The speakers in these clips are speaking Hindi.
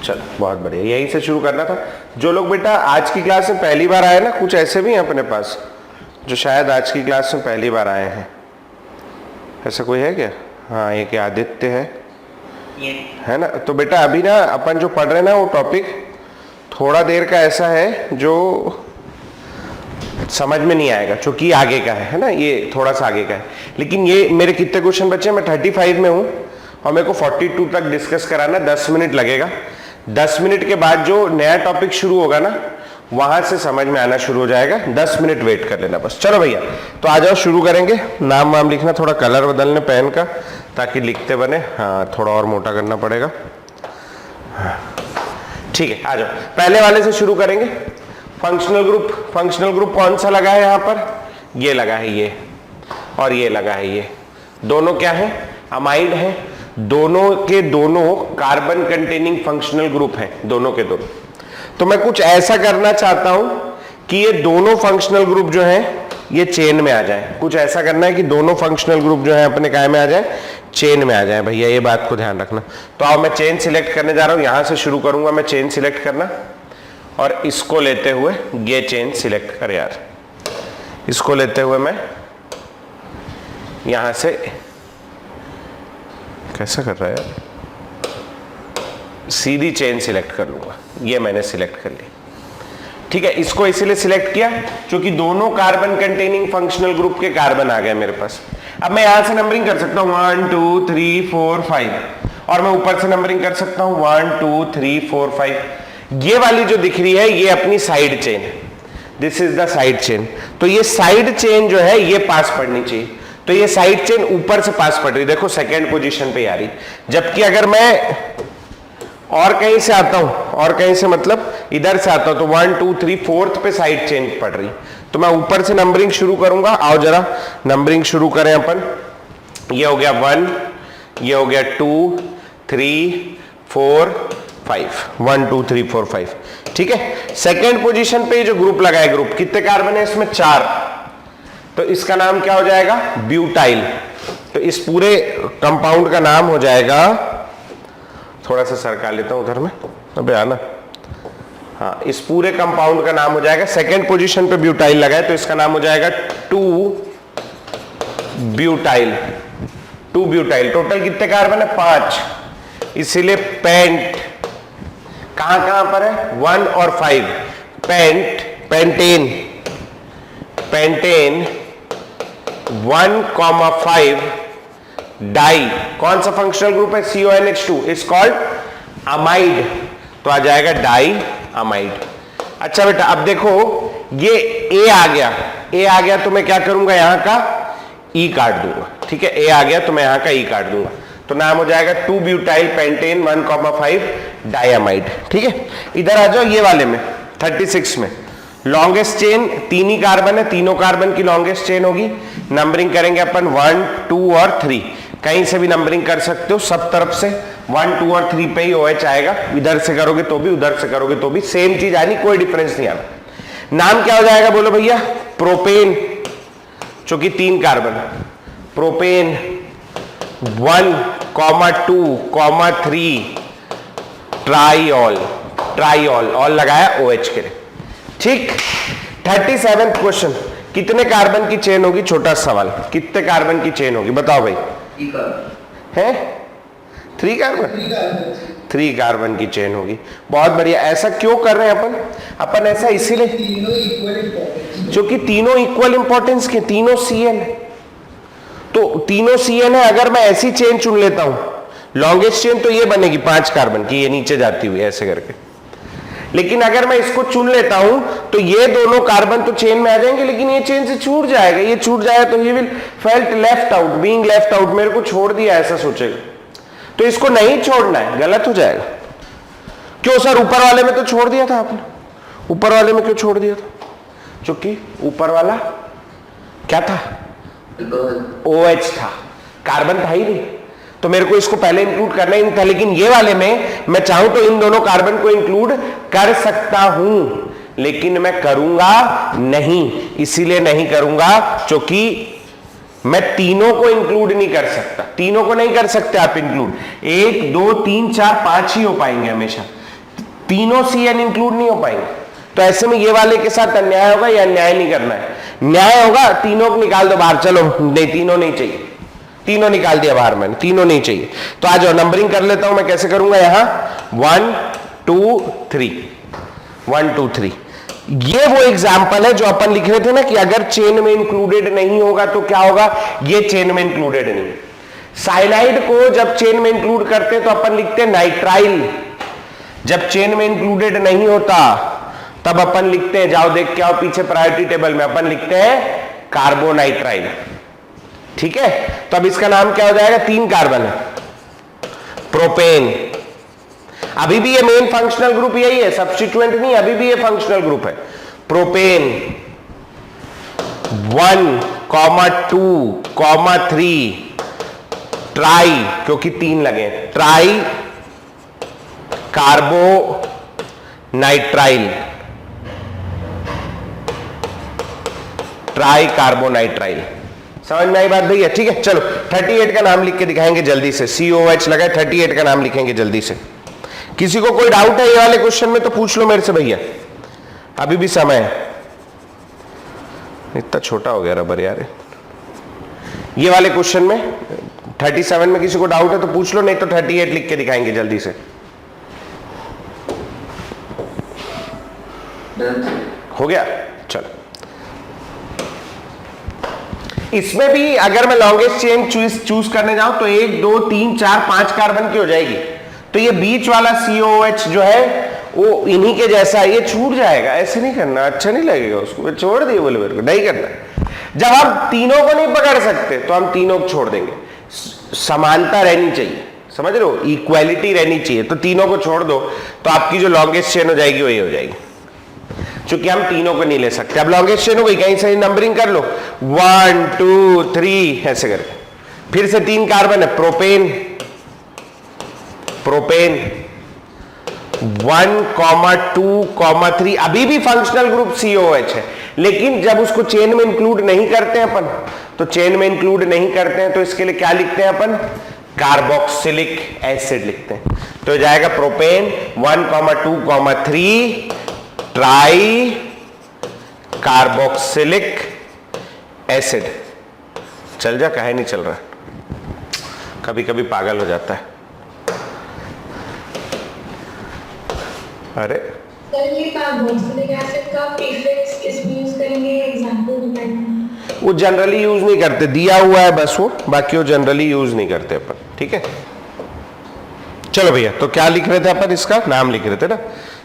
चलो बहुत बढ़िया, यहीं से शुरू करना था। जो लोग बेटा आज की क्लास में पहली बार आए ना, कुछ ऐसे भी हैं अपने पास जो शायद आज की क्लास में पहली बार आए हैं, ऐसा कोई है क्या? हाँ, एक आदित्य है ना। तो बेटा अभी ना अपन जो पढ़ रहे हैं ना वो टॉपिक थोड़ा देर का ऐसा है जो समझ में नहीं आएगा, क्योंकि आगे का है ना, ये थोड़ा सा आगे का है। लेकिन ये मेरे कितने क्वेश्चन बचे, मैं 35 में हूँ और मेरे को 42 तक डिस्कस कराना, 10 मिनट लगेगा। 10 मिनट के बाद जो नया टॉपिक शुरू होगा ना, वहां से समझ में आना शुरू हो जाएगा। 10 मिनट वेट कर लेना बस। चलो भैया, तो आ जाओ, शुरू करेंगे। नाम वाम लिखना, थोड़ा कलर बदलने पेन का ताकि लिखते बने। हाँ, थोड़ा और मोटा करना पड़ेगा। हाँ ठीक है, आ जाओ, पहले वाले से शुरू करेंगे। Functional group. फंक्शनल ग्रुप कौन सा लगा है यहाँ पर? ये लगा है, ये और ये लगा है। ये दोनों क्या है? अमाइड है। दोनों के दोनों कार्बन कंटेनिंग फंक्शनल ग्रुप हैं, दोनों के दोनों। तो मैं कुछ ऐसा करना चाहता हूं कि ये दोनों फंक्शनल ग्रुप जो हैं ये चेन में आ जाए। कुछ ऐसा करना है कि दोनों फंक्शनल ग्रुप जो है अपने काय में आ जाए, चेन में आ जाए। भैया ये बात को ध्यान रखना। तो आओ, मैं चेन सिलेक्ट करने जा रहा हूं, यहां से शुरू करूंगा मैं चेन सिलेक्ट करना, और इसको लेते हुए ये चेन सिलेक्ट कर यार, इसको लेते हुए मैं यहां से कैसा कर रहा है यार, सीधी चेन सिलेक्ट कर लूंगा। ये मैंने सिलेक्ट कर ली, ठीक है। इसको इसीलिए सिलेक्ट किया क्योंकि दोनों कार्बन कंटेनिंग फंक्शनल ग्रुप के कार्बन आ गए मेरे पास। अब मैं यहां से नंबरिंग कर सकता हूं 1 2 3 4 5, और मैं ऊपर से नंबरिंग कर सकता हूं 1 2 3 4 5। ये वाली जो दिख रही है ये अपनी साइड चेन है, this is the side chain. तो ये साइड चेन जो है ये पास पड़नी चाहिए। तो ये साइड चेन ऊपर से पास पड़ रही, देखो सेकेंड पोजीशन पे आ रही। जबकि अगर मैं और कहीं से आता हूं, और कहीं से मतलब इधर से आता हूं, तो 1 2 3 4th पे साइड चेन पड़ रही। तो मैं ऊपर से नंबरिंग शुरू करूंगा। आओ जरा नंबरिंग शुरू करें अपन। ये हो गया 1, ये हो गया 2 3 4 5, 1 2 3 4 5, ठीक है। सेकेंड पोजीशन पे जो ग्रुप लगा है, ग्रुप कितने कार्बन है इसमें? 4। तो इसका नाम क्या हो जाएगा? ब्यूटाइल। तो इस पूरे कंपाउंड का नाम हो जाएगा, थोड़ा सा सरका लेता हूं उधर में, अबे आना। हाँ, इस पूरे कंपाउंड का नाम हो जाएगा, सेकेंड पोजीशन पे ब्यूटाइल लगा है तो इसका नाम हो जाएगा 2 ब्यूटाइल। 2 ब्यूटाइल। टोटल कितने कार्बन है? 5, इसीलिए पेंट। कहां कहां पर है? 1 और 5। Pent, pentane, pentane 1,5 di. कौन सा फंक्शनल ग्रुप है? CONH2 is called amide. तो आ जाएगा डाई अमाइड। अच्छा बेटा, अब देखो ये A आ गया, A आ गया तो मैं क्या करूंगा? यहां का E काट दूंगा, ठीक है। A आ गया तो मैं यहां का E काट दूंगा, तो नाम हो जाएगा 2 ब्यूटाइल पेंटेन 1,5 डाइअमाइड, ठीक है। इधर आ जाओ, ये वाले में 36 में लॉन्गेस्ट चेन 3 ही कार्बन है, तीनों कार्बन की लॉन्गेस्ट चेन होगी। नंबरिंग करेंगे अपन 1 2 और 3, कहीं से भी नंबरिंग कर सकते हो, सब तरफ से 1 2 और 3 पे ही OH आएगा। इधर से करोगे तो भी, उधर से करोगे तो भी सेम चीज आनी, कोई डिफरेंस नहीं आना। नाम क्या हो जाएगा बोलो भैया? प्रोपेन, चूंकि 3 कार्बन। प्रोपेन 1,2,3 ट्राइऑल। ट्राइऑल, ऑल लगाया OH के लिए, ठीक। 37 क्वेश्चन, कितने कार्बन की चेन होगी? छोटा सवाल, कितने कार्बन की चेन होगी बताओ भाई? है 3 कार्बन। 3 कार्बन की चेन होगी, बहुत बढ़िया। ऐसा क्यों कर रहे हैं अपन? अपन ऐसा इसीलिए जो कि तीनों इक्वल इंपॉर्टेंस के, तीनों CN है। तो तीनों CN है, अगर मैं ऐसी चेन चुन लेता हूं, लॉन्गेस्ट चेन तो ये बनेगी 5 कार्बन की, ये नीचे जाती हुई ऐसे करके। लेकिन अगर मैं इसको चुन लेता हूं तो ये दोनों कार्बन तो चेन में आ जाएंगे, लेकिन ये चेन से छूट जाएगा। ये छूट जाएगा तो he will felt left out, being left out, मेरे को छोड़ दिया ऐसा सोचेगा। तो इसको नहीं छोड़ना है, गलत हो जाएगा। क्यों सर? ऊपर वाले में तो छोड़ दिया था आपने। ऊपर वाले में क्यों छोड़ दिया था? क्योंकि ऊपर वाला क्या था? OH था, कार्बन था ही नहीं, तो मेरे को इसको पहले इंक्लूड करना ही नहीं था। लेकिन ये वाले में मैं चाहूं तो इन दोनों कार्बन को इंक्लूड कर सकता हूं, लेकिन मैं करूंगा नहीं। इसीलिए नहीं करूंगा क्योंकि मैं तीनों को इंक्लूड नहीं कर सकता। तीनों को नहीं कर सकते आप इंक्लूड, 1 2 3 4 5 ही हो पाएंगे हमेशा। तीनों CN इंक्लूड नहीं हो पाएंगे, तो ऐसे में ये वाले के साथ अन्याय होगा या अन्याय नहीं करना है? न्याय होगा, तीनों को निकाल दो बाहर। चलो नहीं, तीनों नहीं चाहिए, तीनों निकाल दिया बाहर मैंने, तीनों नहीं चाहिए। तो आ जाओ नंबरिंग कर लेता हूं मैं। कैसे करूंगा? यहां 1 2 3 1 2 3। ये वो एग्जाम्पल है जो अपन लिख रहे थे ना कि अगर चेन में इंक्लूडेड नहीं होगा तो क्या होगा? ये चेन में इंक्लूडेड नहीं। साइनाइड को जब चेन में इंक्लूड करते हैं तो अपन लिखते हैं नाइट्राइल। जब चेन में इंक्लूडेड नहीं होता तब अपन लिखते हैं, जाओ देख के आओ पीछे प्रायोरिटी टेबल में, अपन लिखते हैं कार्बोनाइट्राइल। ठीक है, तो अब इसका नाम क्या हो जाएगा? 3 कार्बन है, प्रोपेन। अभी भी ये मेन फंक्शनल ग्रुप यही है, सब्स्टिट्यूएंट नहीं, अभी भी ये फंक्शनल ग्रुप है। प्रोपेन 1, 2, 3 ट्राई, क्योंकि 3 लगे, ट्राई कार्बो नाइट्राइल, ट्राई कार्बोनाइट्राइल। समझ में आई बात भैया? ठीक है, चलो 38 का नाम लिख के दिखाएंगे जल्दी से। COH लगा है, 38 का नाम लिखेंगे जल्दी से। किसी को कोई डाउट है ये वाले क्वेश्चन में तो पूछ लो मेरे से भैया, अभी भी समय है। इतना छोटा हो गया रबर यार ये वाले क्वेश्चन में। 37 में किसी को डाउट है तो पूछ लो, नहीं तो 38 लिख के दिखाएंगे जल्दी से। हो गया, चलो। इसमें भी अगर मैं लॉन्गेस्ट चेन चूज करने जाऊं तो 1 2 3 4 5 कार्बन की हो जाएगी। तो ये बीच वाला COH जो है वो इन्हीं के जैसा है, ये छूट जाएगा। ऐसे नहीं करना, अच्छा नहीं लगेगा उसको, छोड़ दिए बोले मेरे को, नहीं करना। जब हम तीनों को नहीं पकड़ सकते तो हम तीनों को छोड़ देंगे। समानता रहनी चाहिए, समझ रहे हो? इक्वालिटी रहनी चाहिए। तो तीनों को छोड़ दो तो आपकी जो लॉन्गेस्ट चेन हो जाएगी वही हो जाएगी, क्योंकि हम तीनों को नहीं ले सकते। अब लॉन्गेस्ट चेन हो गई, कहीं से नंबरिंग कर लो 1 2 3 ऐसे करके। फिर से 3 कार्बन है, प्रोपेन 1, 2, 3 अभी भी फंक्शनल ग्रुप COH है, लेकिन जब उसको चेन में इंक्लूड नहीं करते हैं अपन, तो चेन में इंक्लूड नहीं करते हैं तो इसके लिए क्या लिखते हैं अपन? कार्बोक्सिलिक एसिड लिखते हैं। तो जाएगा प्रोपेन 1, 2, 3 ट्राई कार्बोक्सिलिक एसिड। चल जा, काहे नहीं चल रहा? कभी कभी पागल हो जाता है। अरे सर ये कार्बोक्सिलिक एसिड का प्रीफिक्स किसमें यूज करेंगे? एग्जांपल बताइए। वो जनरली यूज नहीं करते, दिया हुआ है बस वो, बाकी वो जनरली यूज नहीं करते अपन। ठीक है, चलो भैया। तो क्या लिख रहे थे अपन? इसका नाम लिख रहे थे ना।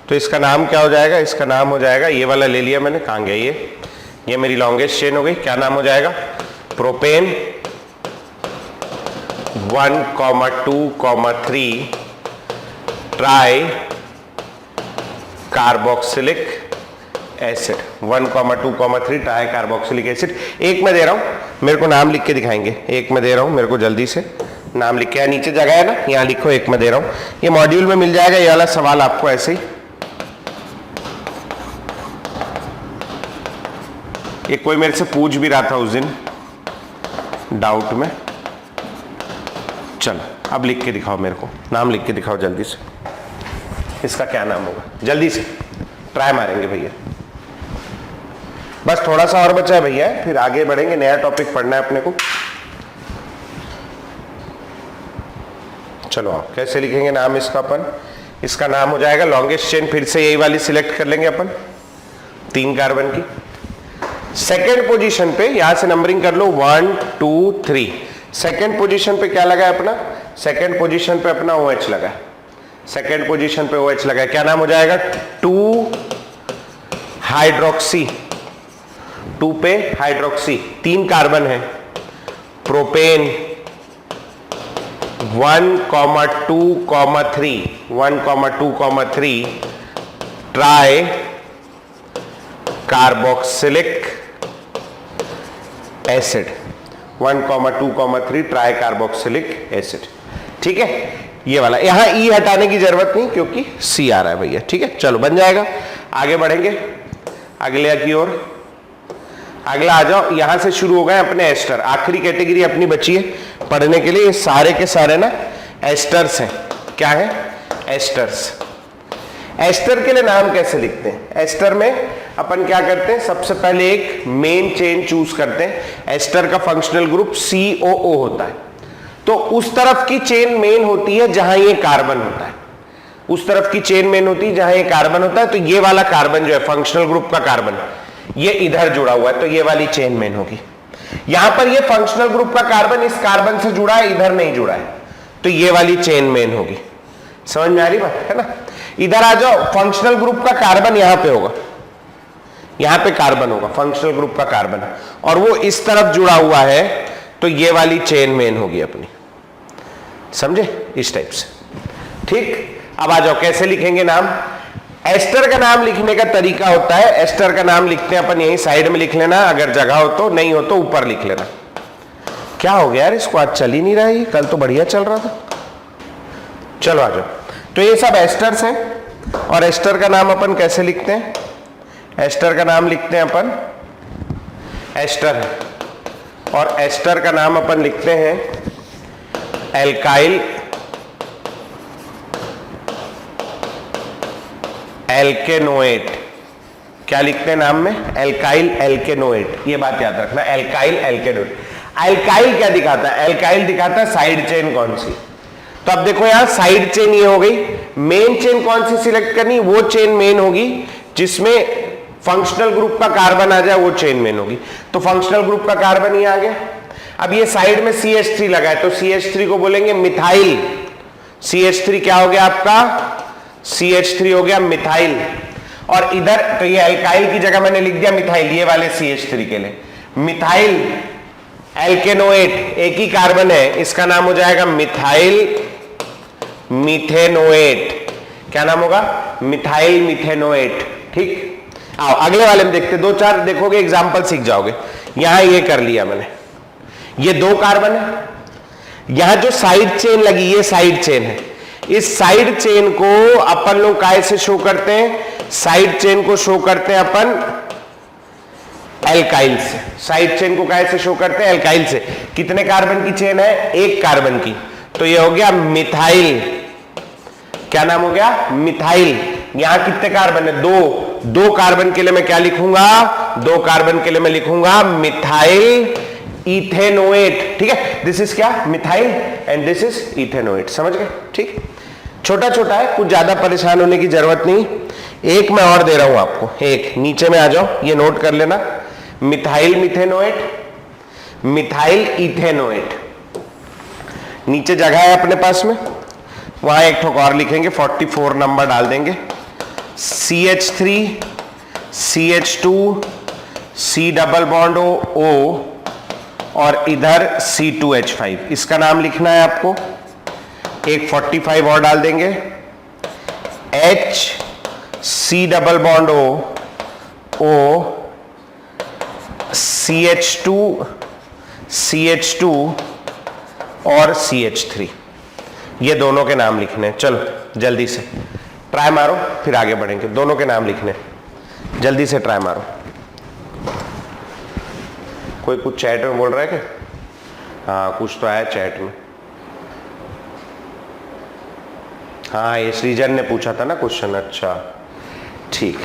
तो इसका नाम क्या हो जाएगा? इसका नाम हो जाएगा, ये वाला ले लिया मैंने, कहां गया ये मेरी लॉन्गेस्ट चेन हो गई। क्या नाम हो जाएगा? Propane 1, 2, 3 try carboxylic acid. 1, 2, 3 try carboxylic acid. एक में दे रहा हूं, मेरे को नाम लिख के दिखाएंगे। एक में दे रहा हूं, मेरे को जल्दी से नाम लिख के, नीचे जगह है ना, यहां लिखो। एक में दे रहा हूं, ये मॉड्यूल में मिल जाएगा ये वाला सवाल आपको ऐसे ही। ये कोई मेरे से पूछ भी रहा था उस दिन डाउट में। चलो अब लिख के दिखाओ मेरे को, नाम लिख के दिखाओ जल्दी से। इसका क्या नाम होगा? जल्दी से ट्राई मारेंगे भैया, बस थोड़ा सा और बचा है भैया, फिर आगे बढ़ेंगे। नया टॉपिक पढ़ना है अपने को। चलो आप कैसे लिखेंगे नाम इसका? अपन इसका नाम हो जाएगा लॉन्गेस्ट चेन, फिर से यही वाली सिलेक्ट कर लेंगे अपन, 3 कार्बन की। सेकेंड पोजीशन पे यहां से नंबरिंग कर लो 1, 2, 3। सेकेंड पोजीशन पे क्या लगा है अपना? सेकेंड पोजीशन पे अपना OH लगा है। सेकेंड पोजीशन पे OH लगा है, क्या नाम हो जाएगा? 2 हाइड्रोक्सी। 2 पे हाइड्रोक्सी, 3 कार्बन है। Propane 1, 2, 3 1, 2, 3 try carboxylic acid. 1, 2, 3 try carboxylic acid. ठीक है, ये वाला। यहां ई हटाने की जरूरत नहीं क्योंकि सी आ रहा है भैया। ठीक है, चलो बन जाएगा। आगे बढ़ेंगे अगले की ओर। अगला आ जाओ, यहां से शुरू हो गए अपने एस्टर। आखिरी कैटेगरी अपनी बची है पढ़ने के लिए। ये सारे के सारे ना एस्टर्स हैं। क्या है? एस्टर्स। एस्टर के लिए नाम कैसे लिखते हैं? एस्टर में अपन क्या करते हैं, सबसे पहले एक मेन चेन चूज करते हैं। एस्टर का फंक्शनल ग्रुप COO होता है, तो उस तरफ की चेन मेन होती है जहां ये कार्बन होता है, उस तरफ की चेन मेन होती है जहां ये कार्बन होता है। तो ये वाला कार्बन जो है फंक्शनल ग्रुप का कार्बन, ये इधर जुड़ा हुआ है, तो ये वाली चेन मेन होगी। यहां पर ये फंक्शनल ग्रुप का कार्बन इस कार्बन से जुड़ा है, इधर नहीं जुड़ा है, तो ये वाली चेन मेन होगी। समझ में आ रही बात है ना? इधर आ जाओ, फंक्शनल ग्रुप का कार्बन यहां पे होगा, यहां पे कार्बन होगा, फंक्शनल ग्रुप का कार्बन, और वो इस तरफ जुड़ा हुआ है, तो ये वाली चेन मेन होगी अपनी। समझे? इस टाइप से। ठीक, अब आ जाओ कैसे लिखेंगे नाम। एस्टर का नाम लिखने का तरीका होता है, एस्टर का नाम लिखते हैं अपन यहीं साइड में लिख लेना, अगर जगह हो तो, नहीं हो तो ऊपर लिख लेना। क्या हो गया यार, इसको आज चल ही नहीं रहा है, कल तो बढ़िया चल रहा था। चलो आ जाओ, तो ये सब एस्टर्स हैं, और एस्टर का नाम अपन कैसे लिखते हैं? एस्टर का नाम लिखते हैं अपन एस्टर है, और एस्टर का नाम अपन लिखते हैं एल्काइल एल्केनोएट। क्या लिखते हैं नाम में? Alkyl alkanoate. ये बात याद रखना, एल्काइल एल्केनोएट। एल्काइल क्या दिखाता है? एल्काइल दिखाता है साइड चेन कौन सी। तो अब देखो यहां साइड चेन ये हो गई, मेन चेन कौन सी सिलेक्ट करनी? वो चेन मेन होगी जिसमें फंक्शनल ग्रुप का कार्बन आ जाए, वो चेन मेन होगी। तो फंक्शनल ग्रुप का कार्बन ये आ गया। अब ये साइड में CH3 लगा है, तो CH3 को बोलेंगे मिथाइल। CH3 क्या हो गया आपका? CH3 हो गया मिथाइल। और इधर तो ये एल्काइल की जगह मैंने लिख दिया मिथाइल, ये वाले CH3 के लिए मिथाइल एल्केनोएट, एक ही कार्बन है, इसका नाम हो जाएगा मिथाइल मिथेनोएट। क्या नाम होगा? Methyl methanoate. ठीक, आओ अगले वाले में देखते, दो चार देखोगे एग्जांपल सीख जाओगे। यहां ये कर लिया मैंने, ये दो कार्बन है, यहां जो साइड चेन लगी ये साइड चेन है। इस साइड चेन को अपन लोग काय से शो करते हैं? साइड चेन को शो करते हैं अपन एल्काइल से। साइड चेन को काय से शो करते हैं? एल्काइल से। कितने कार्बन की चेन है? एक कार्बन की, तो ये हो गया मिथाइल। क्या नाम हो गया? मिथाइल। यहां कितने कार्बन है? दो कार्बन के लिए मैं क्या लिखूंगा? दो कार्बन के लिए मैं लिखूंगा मिथाइल इथेनोएट। ठीक है, दिस इज क्या? Methyl and this is ethanoate. समझ गए? ठीक, छोटा छोटा है, कुछ ज्यादा परेशान होने की जरूरत नहीं। एक मैं और दे रहा हूं आपको, एक नीचे में आ जाओ, ये नोट कर लेना, मिथाइल मिथेनोएट, मिथाइल इथेनोएट। नीचे जगह है अपने पास में, वहां एक ठोक और लिखेंगे, 44 नंबर डाल देंगे। CH3 CH2 C double bond O और इधर C2H5, इसका नाम लिखना है आपको। एक 45 और डाल देंगे, H C double bond O CH2 और CH3, ये दोनों के नाम लिखने। चलो जल्दी से ट्राई मारो, फिर आगे बढ़ेंगे। दोनों के नाम लिखने, जल्दी से ट्राई मारो। कोई कुछ चैट में बोल रहा है क्या? हाँ कुछ तो आया चैट में। हाँ ये सृजन ने पूछा था ना क्वेश्चन। अच्छा ठीक,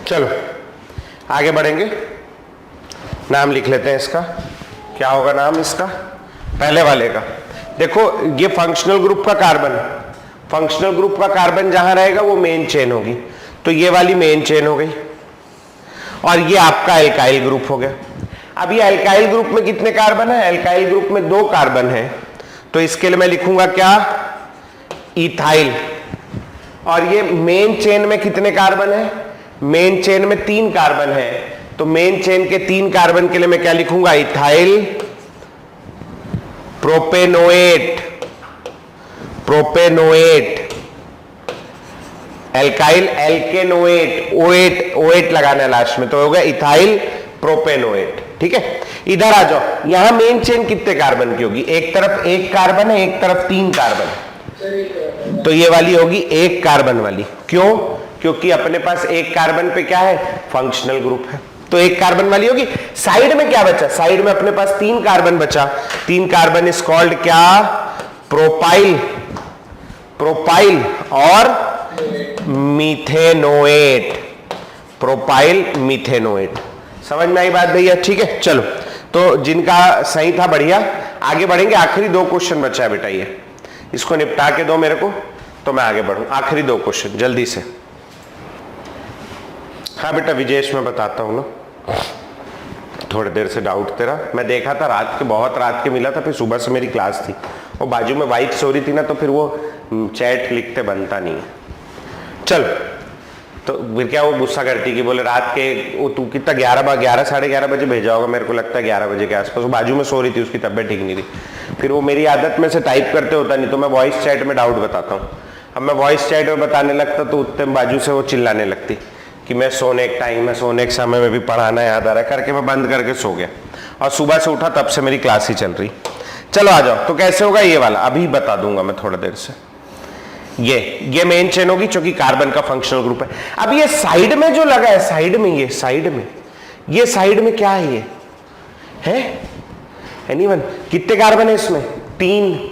चलो आगे बढ़ेंगे। नाम लिख लेते हैं इसका। क्या होगा नाम इसका? पहले वाले का देखो, ये फंक्शनल ग्रुप का कार्बन, फंक्शनल ग्रुप का कार्बन जहां रहेगा वो मेन चेन होगी, तो ये वाली मेन चेन हो गई। और ये आपका एल्काइल ग्रुप हो गया। अब ये एल्काइल ग्रुप में कितने कार्बन है? एल्काइल ग्रुप में 2 कार्बन है, तो इसके लिए मैं लिखूंगा क्या? इथाइल। और ये मेन चेन में कितने कार्बन है? मेन चेन में 3 कार्बन है, तो मेन चेन के 3 कार्बन के लिए मैं क्या लिखूंगा? Ethyl propanoate. Propanoate alkyl alkanoate, ओएट लगाना है लास्ट में, तो हो गया इथाइल प्रोपेनोएट। ठीक है, इधर आ जाओ। यहां मेन चेन कितने कार्बन की होगी? एक तरफ 1 कार्बन है, एक तरफ 3 कार्बन, तो ये वाली होगी 1 कार्बन वाली। क्यों? क्योंकि अपने पास 1 कार्बन पे क्या है? फंक्शनल ग्रुप है, तो 1 कार्बन वाली होगी। साइड में क्या बचा? साइड में अपने पास 3 कार्बन बचा। 3 कार्बन इज कॉल्ड क्या? प्रोपाइल। प्रोपाइल और मीथेनोएट, प्रोपाइल मीथेनोएट। समझ में आई बात भैया? ठीक है, चलो तो जिनका सही था बढ़िया, आगे बढ़ेंगे। आखिरी 2 क्वेश्चन बचा है बेटा, ये इसको निपटा के दो मेरे को तो मैं आगे बढ़ूं। आखिरी 2 क्वेश्चन जल्दी से। हाँ बेटा विजेश, मैं बताता हूं ना, थोड़ी देर से डाउट तेरा मैं देखा था, रात के बहुत रात के मिला था, फिर सुबह से मेरी क्लास थी, वो बाजू में वाइफ सो रही थी ना, तो फिर वो चैट लिखते बनता नहीं है। चलो तो फिर क्या वो गुस्सा करती कि बोले रात के वो तू कितना 11 साढ़े 11 बजे भेजा होगा, मेरे को लगता है 11 बजे के आसपास, वो बाजू में सो रही थी, उसकी तबीयत ठीक नहीं थी। फिर वो मेरी आदत में से टाइप करते होता नहीं, तो मैं वॉइस चैट में डाउट बताता हूँ। अब मैं वॉइस चैट में बताने लगता तो उतने बाजू से वो चिल्लाने लगती कि मैं सोने के टाइम है, सोने के समय में भी पढ़ाना याद आ रहा है करके, मैं बंद करके सो गया और सुबह से उठा तब से मेरी क्लास ही चल रही। चलो आ जाओ, तो कैसे होगा ये वाला अभी बता दूंगा मैं थोड़ा देर से। ये मेन चेन होगी क्योंकि कार्बन का फंक्शनल ग्रुप है। अब ये साइड में जो लगा है, साइड में, ये साइड में क्या है, ये है एनीवन? कितने कार्बन है इसमें? 3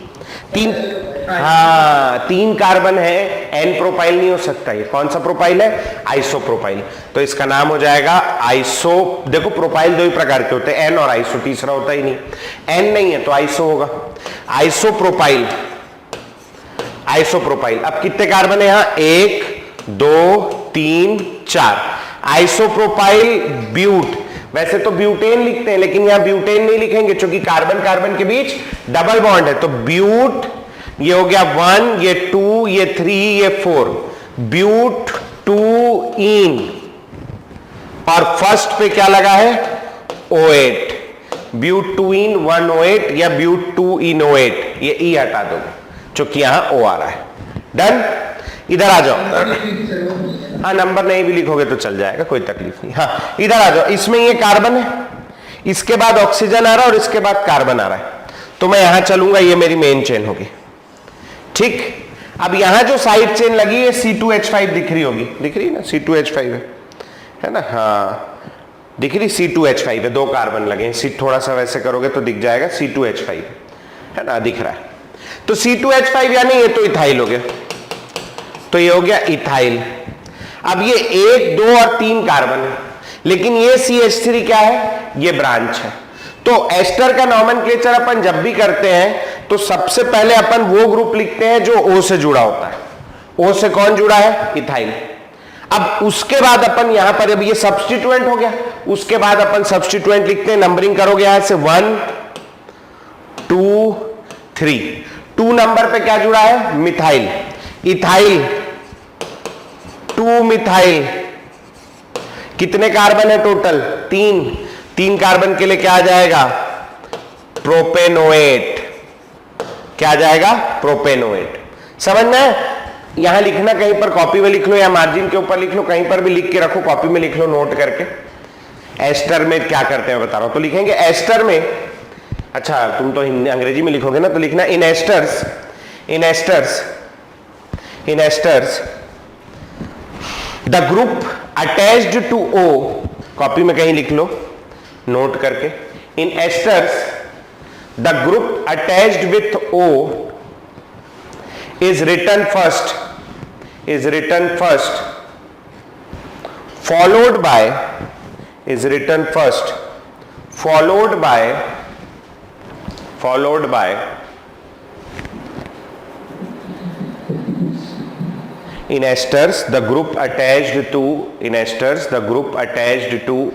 हाँ 3 कार्बन है। एन प्रोपाइल नहीं हो सकता, ये कौन सा प्रोपाइल है? Iso propyl. तो इसका नाम हो जाएगा आइसो। देखो प्रोपाइल 2 ही प्रकार के होते हैं, एन और आइसो, तीसरा होता ही नहीं। एन नहीं है तो आइसो होगा, आइसो प्रोपाइल। अब कितने कार्बन है यहां? 1 2 3 4। आइसोप्रोपाइल ब्यूट, वैसे तो ब्यूटेन लिखते हैं लेकिन यहां ब्यूटेन नहीं लिखेंगे क्योंकि कार्बन कार्बन के बीच डबल बॉन्ड है। तो ब्यूट, ये हो गया 1, ये 2, ये 3, ये 4, ब्यूट 2 इन। और फर्स्ट पे क्या लगा है? O8, ब्यूट 2 इन 1O8 या ब्यूट 2 इन O8, ये ई हटा दोगे क्योंकि यहां O आ रहा है। डन? इधर आ जाओ। हाँ नंबर नहीं भी लिखोगे तो चल जाएगा, कोई तकलीफ नहीं। हाँ इधर आ जाओ, इसमें ये कार्बन है, इसके बाद ऑक्सीजन आ रहा है और इसके बाद कार्बन आ रहा है, तो मैं यहां चलूंगा, ये मेरी मेन चेन होगी। ठीक, अब यहां जो साइड चेन लगी है C2H5 दिख रही होगी, दिख रही है ना? C2H5 है ना? हाँ दिख रही, C2H5 है, 2 कार्बन लगे हैं। थोड़ा सा वैसे करोगे तो दिख जाएगा, C2H5 है ना, दिख रहा है। तो C2H5 यानी ये तो इथाइल हो गया, तो ये हो गया इथाइल। अब ये 1 2 और 3 कार्बन है, लेकिन ये CH3 क्या है? ये ब्रांच है। तो एस्टर का नॉमेनक्लेचर अपन जब भी करते हैं तो सबसे पहले अपन वो ग्रुप लिखते हैं जो O से जुड़ा होता है। O से कौन जुड़ा है? इथाइल। अब उसके बाद अपन यहां पर, अब ये सब्स्टिट्यूएंट हो गया, उसके बाद अपन सब्स्टिट्यूएंट लिखते हैं, नंबरिंग करोगे यहां से 1 2 3। 2 नंबर पे क्या जुड़ा है? Methyl, ethyl 2 methyl. कितने कार्बन है टोटल? 3 कार्बन के लिए क्या आ जाएगा? प्रोपेनोएट। क्या आ जाएगा? प्रोपेनोएट। समझ में? यहां लिखना, कहीं पर कॉपी में लिख लो या मार्जिन के ऊपर लिख लो, कहीं पर भी लिख के रखो, कॉपी में लिख लो नोट करके। एस्टर में क्या करते हैं बता रहा हूं, तो लिखेंगे एस्टर में, अच्छा तुम तो हिंदी अंग्रेजी में लिखोगे ना, तो लिखना in esters the group attached to O, copy में कहीं लिख लो नोट करके। In esters the group attached with O is written first, followed by in esters the group attached to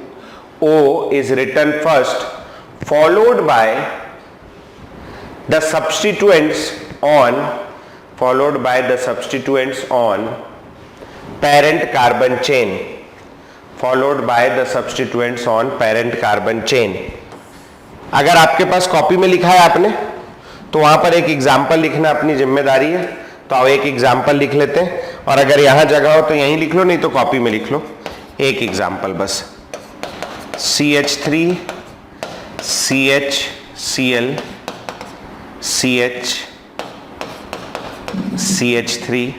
O is written first, followed by the substituents on parent carbon chain, अगर आपके पास कॉपी में लिखा है आपने तो वहां पर एक एग्जाम्पल लिखना अपनी जिम्मेदारी है, तो आओ एक एग्जाम्पल लिख लेते हैं, और अगर यहां जगह हो तो यहीं लिख लो, नहीं तो कॉपी में लिख लो एक एग्जाम्पल बस। CH3 CHCl CH3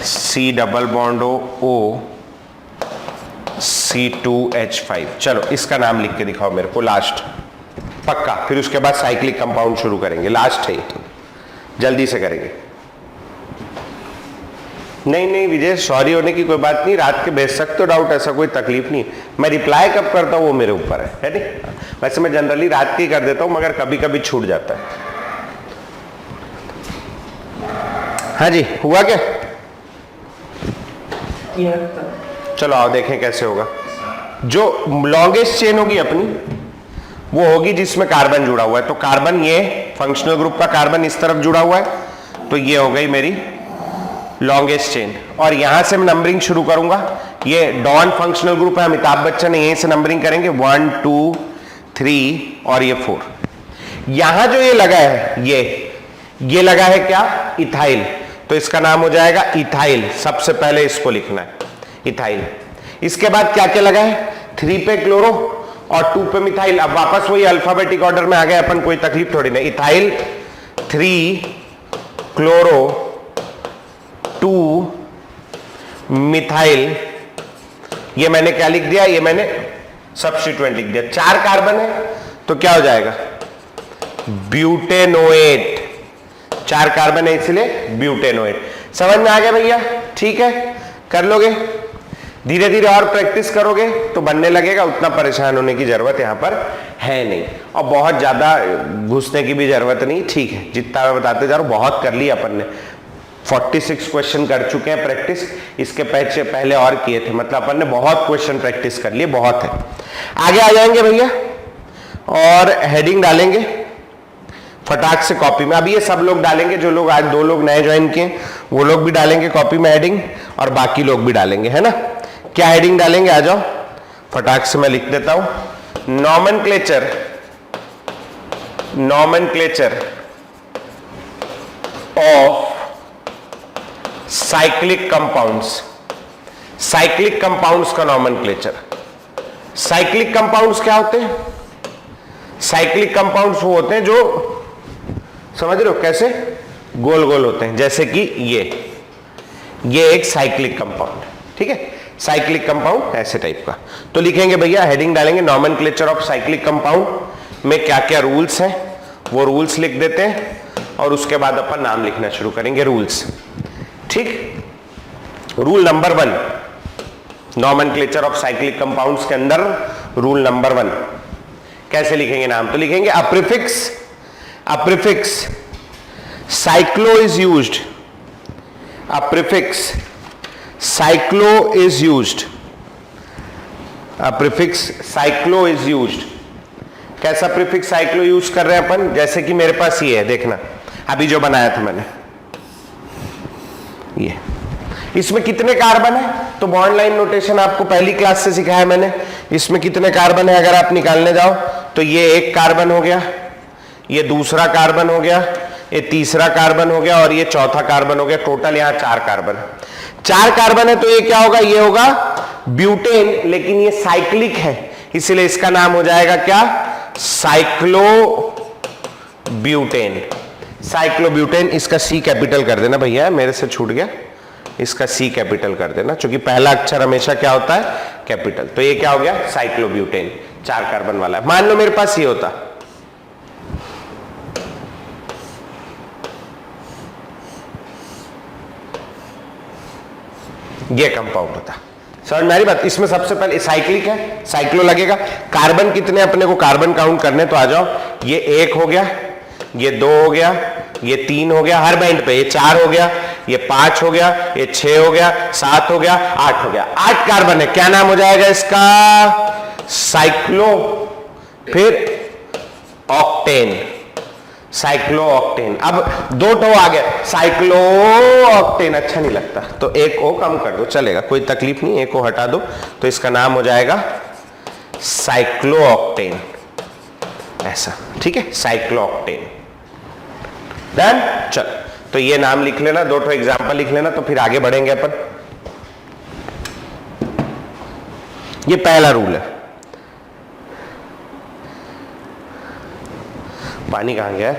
C double bond O C2H5। चलो इसका नाम लिख के दिखाओ मेरे को लास्ट, पक्का, फिर उसके बाद साइक्लिक कंपाउंड शुरू करेंगे, लास्ट है ये, जल्दी से करेंगे। नहीं नहीं विजय, सॉरी होने की कोई बात नहीं, रात के भेज सकते हो डाउट, ऐसा कोई तकलीफ नहीं। मैं रिप्लाई कब करता हूँ वो मेरे ऊपर है नहीं। वैसे मैं जनरली रात के ही कर देता हूँ, मगर कभी कभी छूट जाता है। हाँ जी, हुआ क्या? चलो आओ देखें कैसे होगा। जो लॉन्गेस्ट चेन होगी अपनी वो होगी जिसमें कार्बन जुड़ा हुआ है। तो कार्बन, ये फंक्शनल ग्रुप का कार्बन इस तरफ जुड़ा हुआ है, तो ये हो गई मेरी लॉन्गेस्ट चेन। और यहां से मैं नंबरिंग शुरू करूंगा। ये नॉन फंक्शनल ग्रुप है, अमिताभ बच्चन है, यहीं से नंबरिंग करेंगे 1 2 3 और ये 4। यहां जो ये लगा है ये लगा है क्या? इथाइल। तो इसका नाम हो जाएगा इथाइल। सबसे पहले इसको लिखना है इथाइल। इसके बाद क्या क्या लगा है? 3 पे क्लोरो और 2 पे मिथाइल। अब वापस वही अल्फाबेटिक ऑर्डर में आ गए अपन, कोई तकलीफ थोड़ी नहीं। इथाइल 3 क्लोरो 2 मिथाइल, ये मैंने क्या लिख दिया? ये मैंने सब्स्टिट्यूएंट लिख दिया। 4 कार्बन है तो क्या हो जाएगा? ब्यूटेनोएट। 4 कार्बन है इसलिए ब्यूटेनोएट। समझ में आ गया भैया? ठीक है, कर लोगे, धीरे धीरे और प्रैक्टिस करोगे तो बनने लगेगा। उतना परेशान होने की जरूरत यहां पर है नहीं, और बहुत ज्यादा घुसने की भी जरूरत नहीं। ठीक है, जितना मैं बताते जा रहा हूं, बहुत कर लिया अपन ने। 46 क्वेश्चन कर चुके हैं प्रैक्टिस, इसके पहले और किए थे, मतलब अपन ने बहुत क्वेश्चन प्रैक्टिस कर लिए, बहुत है। आगे आ जाएंगे भैया और हेडिंग डालेंगे फटाक से कॉपी में। अब ये सब लोग डालेंगे, जो लोग आज 2 लोग नए ज्वाइन किए वो लोग भी डालेंगे कॉपी में हेडिंग, और बाकी लोग भी डालेंगे, है ना। क्या हेडिंग डालेंगे? आ जाओ फटाक से, मैं लिख देता हूं। Nomenclature of cyclic compounds. Cyclic compounds का नॉमेनक्लेचर। साइक्लिक कंपाउंड्स क्या होते हैं? साइक्लिक कंपाउंड्स वो होते हैं जो, समझ रहे हो कैसे, गोल गोल होते हैं, जैसे कि ये एक साइक्लिक कंपाउंड, ठीक है। साइक्लिक कंपाउंड ऐसे टाइप का। तो लिखेंगे भैया, हेडिंग डालेंगे नॉमेनक्लेचर ऑफ साइक्लिक कंपाउंड में क्या क्या रूल्स हैं वो रूल्स लिख देते हैं, और उसके बाद अपन नाम लिखना शुरू करेंगे, रूल्स। ठीक, rule number 1 nomenclature of cyclic compounds के अंदर रूल नंबर 1 कैसे लिखेंगे नाम? तो लिखेंगे a prefix cyclo is used. A prefix cyclo is used. A prefix cyclo is used. कैसा प्रीफिक्स साइक्लो यूज कर रहे हैं अपन? जैसे कि मेरे पास ये है, देखना अभी जो बनाया था मैंने, ये इसमें कितने कार्बन है? तो बॉन्ड लाइन नोटेशन आपको पहली क्लास से सिखाया मैंने। इसमें कितने कार्बन है अगर आप निकालने जाओ तो ये 1 कार्बन हो गया, ये दूसरा कार्बन हो गया, ये तीसरा कार्बन हो गया, और ये चौथा कार्बन हो गया। टोटल यहां 4 कार्बन। 4 कार्बन है तो ये क्या होगा? ये होगा ब्यूटेन, लेकिन ये साइक्लिक है इसलिए इसका नाम हो जाएगा क्या? Cyclo butane. Cyclo butane. इसका सी कैपिटल कर देना भैया, मेरे से छूट गया, इसका सी कैपिटल कर देना, क्योंकि पहला अक्षर हमेशा क्या होता है? कैपिटल। तो ये क्या हो गया? साइक्लोब्यूटेन, 4 कार्बन वाला है। मान लो मेरे पास ये होता, ये कंपाउंड होता। समझ में आ रही बात? इसमें सबसे पहले साइक्लिक है, साइक्लो लगेगा। कार्बन कितने अपने को कार्बन काउंट करने, तो आ जाओ, ये 1 हो गया, ये 2 हो गया, ये 3 हो गया हर बैंड पे, ये 4 हो गया, ये 5 हो गया, ये 6 हो गया, 7 हो गया, 8 हो गया। 8 कार्बन है। क्या नाम हो जाएगा इसका? साइक्लो, फिर ऑक्टेन, साइक्लो ऑक्टेन। अब 2 टो आ गया, साइक्लो ऑक्टेन अच्छा नहीं लगता तो 1 ओ कम कर दो, चलेगा, कोई तकलीफ नहीं, 1 ओ हटा दो, तो इसका नाम हो जाएगा साइक्लो ऑक्टेन, ऐसा, ठीक है, साइक्लो ऑक्टेन। डन? चल, तो ये नाम लिख लेना, 2 ठो एग्जाम्पल लिख लेना, तो फिर आगे बढ़ेंगे अपन। ये पहला रूल है। पानी कहां गया?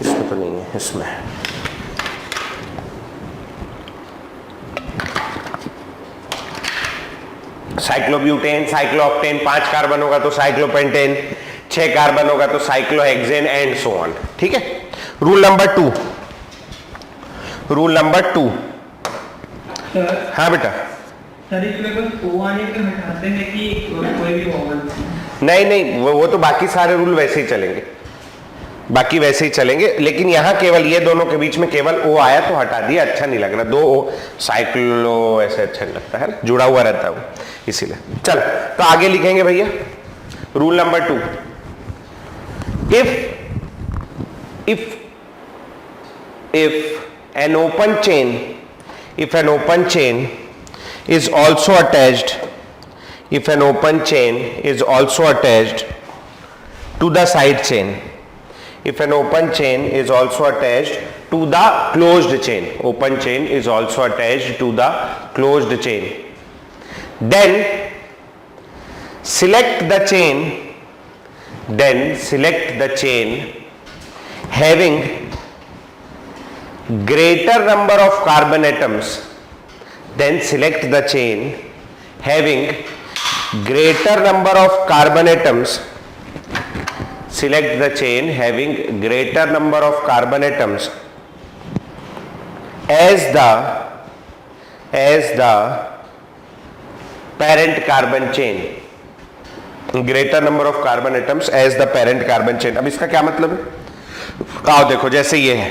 इसमें तो नहीं है, इसमें है। साइक्लोब्यूटेन, साइक्लोऑक्टेन, 5 कार्बन होगा तो साइक्लोपेंटेन, 6 कार्बन होगा तो साइक्लोहेक्सेन एंड सो ऑन। ठीक है। रूल नंबर 2, सर हाँ बेटा, सर इसमें बस ओ आने के हटाते हैं कि कोई भी ओवन? नहीं नहीं, वो तो बाकी सारे रूल वैसे ही चलेंगे, बाकी वैसे ही चलेंगे, लेकिन यहाँ केवल ये दोनों के बीच में केवल ओ आया तो हटा दिया, अच्छा नहीं लग रहा, दो ओ साइक्लो ऐसे अच्छा नहीं लगता है ना, जुड़ा हुआ रहता है वो, इसीलिए। चल तो आगे लिखेंगे भैया rule number 2, if an open chain is also attached, if an open chain is also attached to the side chain, if an open chain is also attached to the closed chain, open chain is also attached to the closed chain, then select the chain having greater number of carbon atoms, then select the chain having greater number of carbon atoms, select the chain having greater number of carbon atoms as the parent carbon chain, greater number of carbon atoms as the parent carbon chain। अब इसका क्या मतलब है, आओ देखो, जैसे ये है,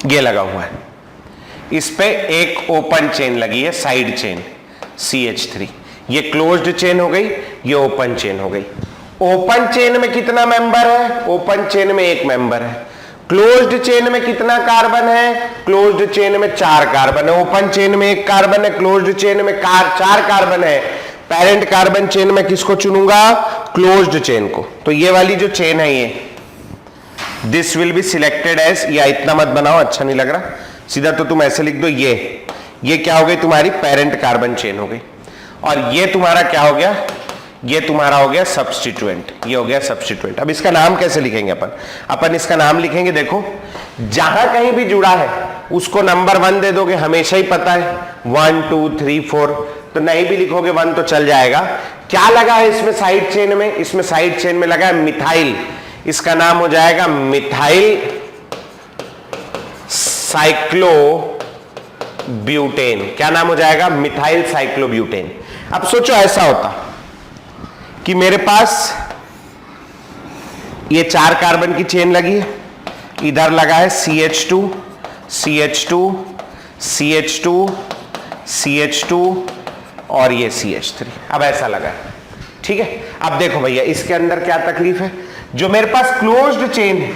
ये लगा हुआ है, इस पे एक ओपन चेन लगी है, साइड चेन CH3, ये क्लोज्ड चेन हो गई, ये ओपन चेन हो गई। ओपन चेन में कितना मेंबर है, ओपन चेन में एक मेंबर है। क्लोज्ड चेन में कितना कार्बन है, क्लोज्ड चेन में 4 कार्बन है। ओपन चेन में 1 कार्बन है, क्लोज्ड चेन में 4 कार्बन है। पेरेंट कार्बन चेन में किसको चुनूंगा, क्लोज्ड चेन को। तो ये वाली जो चेन है ये, this will be selected as, या इतना मत बनाओ, अच्छा नहीं लग रहा, सीधा तो तुम ऐसे लिख दो, ये क्या हो गई तुम्हारी पेरेंट कार्बन चेन हो गई, और ये तुम्हारा क्या हो गया, ये तुम्हारा हो गया सब्स्टिट्यूएंट, ये हो गया सब्स्टिट्यूएंट। अब इसका नाम कैसे लिखेंगे अपन इसका नाम लिखेंगे, देखो जहां कहीं भी जुड़ा है उसको नंबर 1 दे दोगे, हमेशा ही पता है 1 2 3 4, तो नहीं भी लिखोगे 1 तो चल जाएगा। क्या लगा है इसमें साइड चेन में, इसमें साइड चेन में लगा है मिथाइल, इसका नाम हो जाएगा मिथाइल साइक्लोब्यूटेन। क्या नाम हो जाएगा, मिथाइल साइक्लोब्यूटेन। अब सोचो ऐसा होता कि मेरे पास ये 4 कार्बन की चेन लगी है, इधर लगा है CH2 CH2 CH2 CH2 और ये CH3, अब ऐसा लगा है, ठीक है। अब देखो भैया इसके अंदर क्या तकलीफ है, जो मेरे पास क्लोज्ड चेन है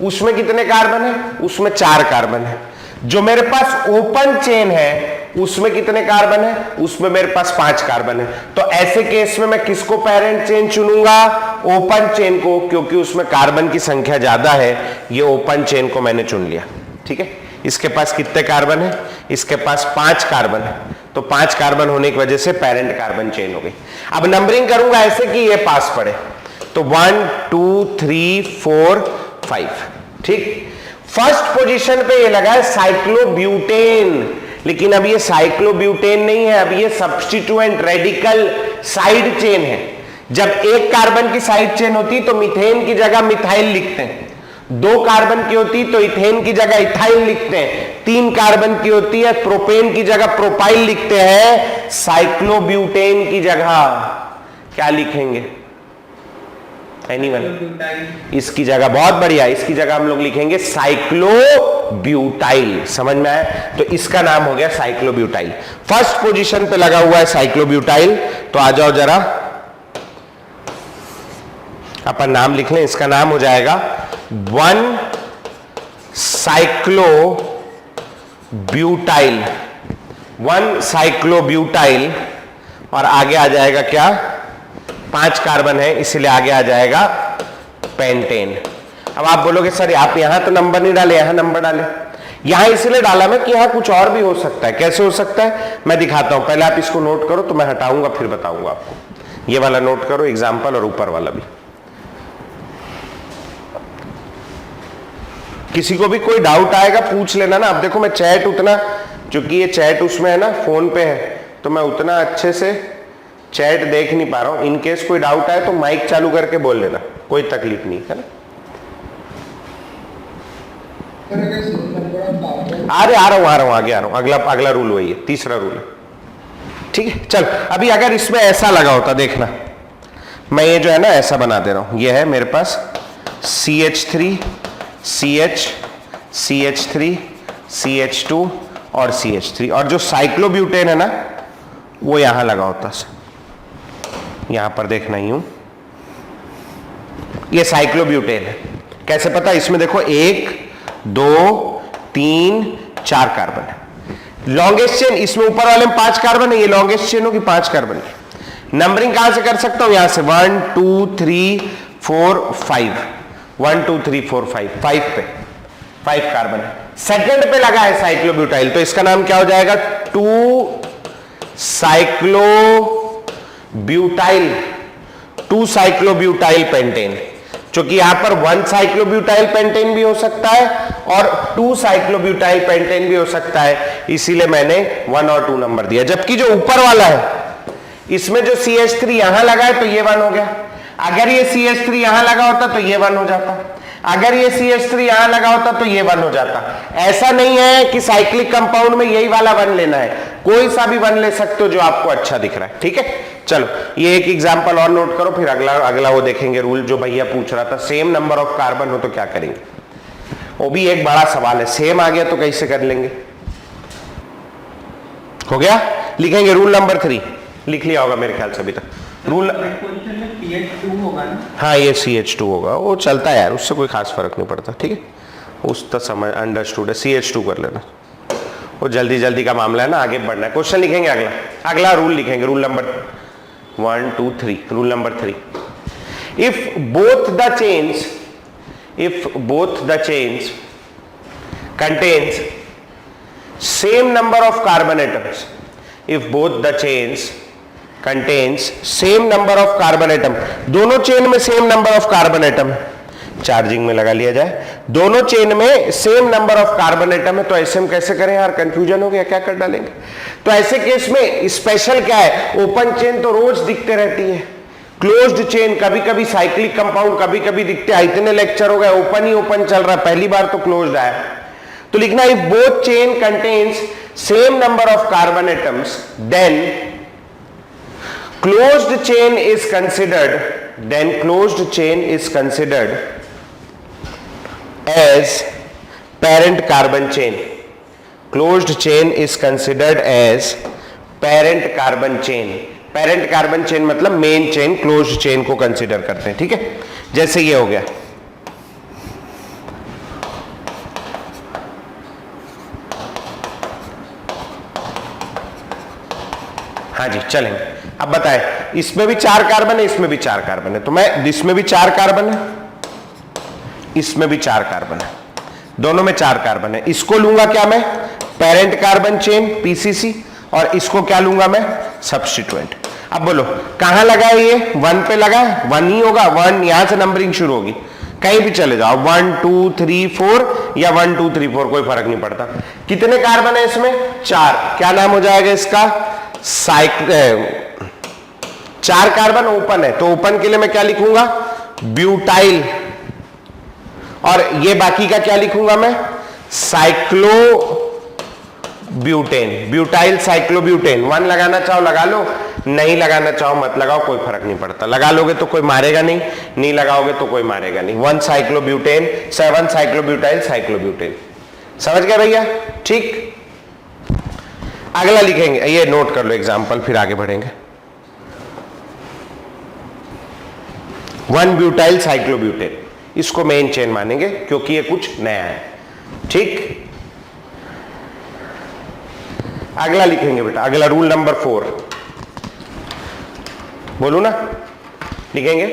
उसमें कितने कार्बन है, उसमें 4 कार्बन है। जो मेरे पास ओपन चेन है उसमें कितने कार्बन है, उसमें मेरे पास 5 कार्बन है। तो ऐसे केस में मैं किसको पेरेंट चेन चुनूंगा, ओपन चेन को, क्योंकि उसमें कार्बन की संख्या ज्यादा है। ये ओपन चेन को मैंने चुन लिया, ठीक है। इसके पास कितने कार्बन है, इसके पास 5 कार्बन है, तो 5 कार्बन होने की वजह से पेरेंट कार्बन चेन हो गई। अब नंबरिंग करूंगा ऐसे कि ये पास पड़े, तो 1 2 3 4 5, ठीक। फर्स्ट पोजीशन पे ये लगा है साइक्लोब्यूटेन, लेकिन अब ये साइक्लोब्यूटेन नहीं है, अब ये सब्स्टिट्यूएंट रेडिकल साइड चेन है। जब 1 कार्बन की साइड चेन होती तो मीथेन की जगह मिथाइल लिखते हैं, 2 कार्बन की होती तो इथेन की जगह इथाइल लिखते हैं, 3 कार्बन की होती है प्रोपेन की जगह प्रोपाइल लिखते हैं। साइक्लोब्यूटेन की जगह क्या लिखेंगे, एनीवन? इसकी जगह, बहुत बढ़िया, इसकी जगह हम लोग लिखेंगे साइक्लोब्यूटाइल। समझ में आया? तो इसका नाम हो गया साइक्लोब्यूटाइल। फर्स्ट पोजीशन पे लगा हुआ है साइक्लोब्यूटाइल। तो आ जाओ जरा, अपन नाम लिख लें, इसका नाम हो जाएगा 1 साइक्लोब्यूटाइल, 1 साइक्लोब्यूटाइल, और आगे आ जाएगा क्या, 5 कार्बन है इसलिए आगे आ जाएगा पेंटेन। अब आप बोलोगे सर आप यहां तो नंबर नहीं डाले, यहां नंबर डाले। यहां इसलिए डाला मैं कि यहां कुछ और भी हो सकता है। कैसे हो सकता है मैं दिखाता हूं, पहले आप इसको नोट करो तो मैं हटाऊंगा फिर बताऊंगा आपको। ये वाला नोट करो एग्जाम्पल, और ऊपर वाला भी। किसी को भी कोई डाउट आएगा पूछ लेना ना। अब देखो मैं चैट उतना, चूंकि ये चैट उसमें है ना, फोन पे है, तो मैं उतना अच्छे से चैट देख नहीं पा रहा हूं। इनकेस कोई डाउट आए तो माइक चालू करके बोल लेना, कोई तकलीफ नहीं है ना। अरे आ रहा हूं आगे आ रहा हूं, अगला रूल वही है, तीसरा रूल है। ठीक है, चल अभी अगर इसमें ऐसा लगा होता, देखना मैं ये जो है ना ऐसा बना दे रहा हूं, ये है मेरे पास CH3 CH CH3 CH2 और CH3, और जो साइक्लोब्यूटेन है ना वो यहां लगा होता, यहां पर देखना ही हूं, ये साइक्लोब्यूटेन है। कैसे पता? इसमें देखो 1 2 3 4 कार्बन है। लॉन्गेस्ट चेन इसमें ऊपर वाले में 5 कार्बन है, ये लॉन्गेस्ट चेन होगी 5 कार्बन की। नंबरिंग कहां से कर सकता हूं? यहां से 1 2 3 4 5, 1 2 3 4 5, 5 पे 5 कार्बन है। सेकंड पे लगा है साइक्लोब्यूटाइल, तो इसका नाम क्या हो जाएगा? 2 साइक्लोब्यूटाइल पेंटेन, क्योंकि यहां पर 1 साइक्लोब्यूटाइल पेंटेन भी हो सकता है और 2 साइक्लोब्यूटाइल पेंटेन भी हो सकता है, इसीलिए मैंने 1 और 2 नंबर दिया। जबकि जो ऊपर वाला है इसमें जो CH3 यहां लगा है तो ये 1 हो गया, अगर ये CH3 यहां लगा होता तो ये 1 हो जाता, अगर ये CH3 यहां लगा होता तो ये 1 हो जाता। ऐसा नहीं है कि साइक्लिक कंपाउंड में यही वाला 1 लेना है, कोई सा भी 1 ले सकते हो जो आपको अच्छा दिख रहा है। ठीक है, चलो ये एक एग्जांपल और नोट करो, फिर अगला वो देखेंगे रूल जो भैया पूछ रहा था, सेम नंबर ऑफ कार्बन हो तो क्या करेंगे, वो भी एक बड़ा सवाल है। सेम आ गया तो कैसे कर लेंगे? हो गया, लिखेंगे रूल नंबर 3, लिख लिया होगा मेरे ख्याल से अभी तक। रूल पोजीशन में CH2 होगा ना? हाँ ये CH2 होगा, वो चलता है यार, उससे कोई खास फर्क नहीं पड़ता। ठीक है, उस तक समझ अंडरस्टूड है, CH2 कर लेना, वो जल्दी जल्दी का मामला है ना, आगे बढ़ना है। क्वेश्चन लिखेंगे, अगला रूल लिखेंगे, rule number 1 2 3, rule number 3, if both the chains contains same number of carbon atoms, if both the chains contains same number of carbon atom, दोनों चेन में same number of carbon atom, charging में लगा लिया जाए, दोनों चेन में same number of carbon atom है, तो ऐसे हम कैसे करें यार? कंफ्यूजन हो गया, क्या कर डालेंगे? तो ऐसे केस में स्पेशल क्या है? ओपन चेन तो रोज दिखते रहती है, क्लोज्ड चेन कभी कभी साइक्लिक कंपाउंड कभी कभी दिखते हैं। इतने लेक्चर हो गए, ओपन ही ओपन चल रहा है, पहली बार तो क्लोज्ड आया। तो लिखना if both chain contains same number of carbon atoms then closed chain is considered as parent carbon chain. Closed chain is considered as parent carbon chain. Parent carbon chain मतलब main chain, closed chain को consider करते हैं। ठीक है, जैसे ये हो गया, हाँ जी चलेंगे। अब बताएं, इसमें भी 4 कार्बन है, इसमें भी 4 कार्बन है, तो मैं इसमें भी 4 कार्बन है, इसमें भी 4 कार्बन है, दोनों में 4 कार्बन है। इसको लूंगा क्या मैं? पेरेंट कार्बन चेन PCC, और इसको क्या लूंगा मैं? सब्स्टिट्यूएंट। अब बोलो कहां लगा है ये? 1 पे लगा है, 1 ही होगा, 1 यहां से नंबरिंग शुरू होगी, कहीं भी चले जाओ, 1 2 3 4 या 1 2 3 4 कोई फर्क नहीं पड़ता। कितने कार्बन है इसमें? 4। क्या नाम हो जाएगा इसका? 4 कार्बन ओपन है, तो ओपन के लिए मैं क्या लिखूंगा? ब्यूटाइल, और ये बाकी का क्या लिखूंगा मैं? Cyclobutane, butyl cyclobutane. 1 लगाना चाहो लगा लो, नहीं लगाना चाहो मत लगाओ, कोई फर्क नहीं पड़ता। लगा लोगे तो कोई मारेगा नहीं, नहीं लगाओगे तो कोई मारेगा नहीं। 1 साइक्लोब्यूटेन, 7 साइक्लोब्यूटाइल साइक्लोब्यूटेन। समझ गए भैया? ठीक, अगला लिखेंगे, ये नोट कर लो एग्जांपल, फिर आगे बढ़ेंगे। 1 ब्यूटाइल साइक्लोब्यूटेन, इसको मेन चेन मानेंगे क्योंकि ये कुछ नया है। ठीक, अगला लिखेंगे बेटा, अगला रूल नंबर 4, बोलू ना, लिखेंगे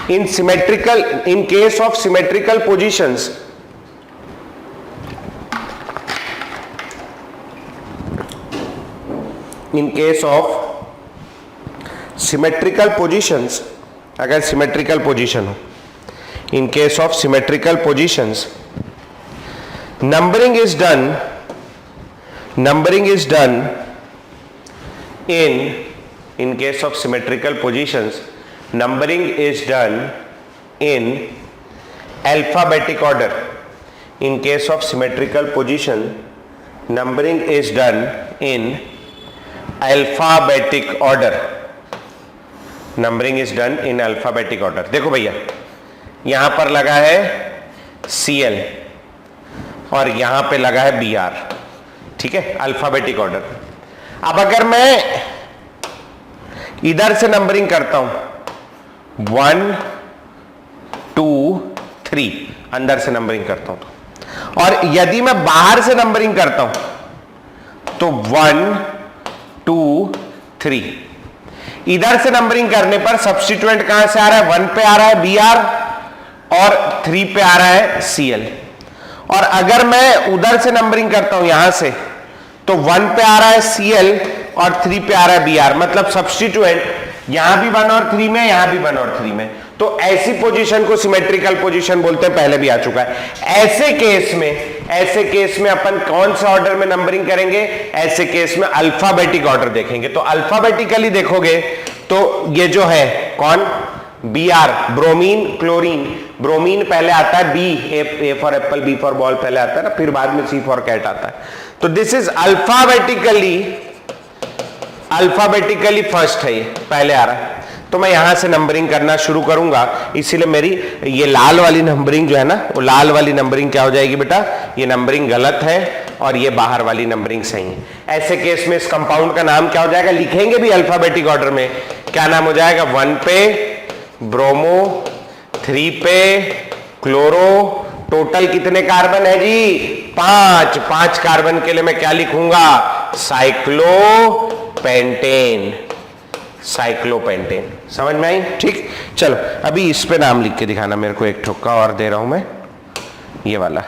in case of symmetrical positions, in case of symmetrical positions, अगर symmetrical position हो, in case of symmetrical positions, numbering is done in case of symmetrical positions, numbering is done in alphabetic order. in case of symmetrical position numbering is done in alphabetic order. Numbering is done in alphabetic order. देखो भैया यहां पर लगा है Cl और यहां पे लगा है Br, ठीक है, अल्फाबेटिक ऑर्डर। अब अगर मैं इधर से नंबरिंग करता हूं 1 2 3 अंदर से नंबरिंग करता हूं तो, और यदि मैं बाहर से नंबरिंग करता हूं तो 1 2 3, इधर से नंबरिंग करने पर सब्स्टिट्यूएंट कहां से आ रहा है, 1 पे आ रहा है Br और 3 पे आ रहा है Cl। और अगर मैं उधर से नंबरिंग करता हूं यहां से तो 1 पे आ रहा है Cl और 3 पे आ रहा है Br, मतलब सब्स्टिट्यूएंट यहां भी 1 और 3 में, यहां भी 1 और 3 में। तो ऐसी पोजीशन को सिमेट्रिकल पोजीशन बोलते हैं, पहले भी आ चुका है। ऐसे केस में अपन कौन से ऑर्डर में नंबरिंग करेंगे, ऐसे केस में अल्फाबेटिक ऑर्डर देखेंगे। तो अल्फाबेटिकली देखोगे तो ये जो है कौन, Br, ब्रोमीन क्लोरीन। ब्रोमीन पहले आता है B, A for Apple, B for ball पहले आता है ना, फिर बाद में C फॉर कैट आता है। तो दिस इज अल्फाबेटिकली फर्स्ट है, ये पहले आ रहा है। तो मैं यहां से नंबरिंग करना शुरू करूंगा, इसीलिए मेरी ये लाल वाली नंबरिंग जो है ना, वो लाल वाली नंबरिंग क्या हो जाएगी बेटा, ये नंबरिंग गलत है और ये बाहर वाली नंबरिंग सही है। ऐसे केस में इस कंपाउंड का नाम क्या हो जाएगा, लिखेंगे भी अल्फाबेटिक ऑर्डर में, क्या नाम हो जाएगा, 1 पे ब्रोमो, 3 पे क्लोरो। टोटल कितने कार्बन है जी, 5 कार्बन के लिए मैं क्या लिखूंगा, साइक्लोपेंटेन। समझ में आई, ठीक। चलो अभी इस पे नाम लिख के दिखाना मेरे को, एक ठोका और दे रहा हूं मैं, ये वाला।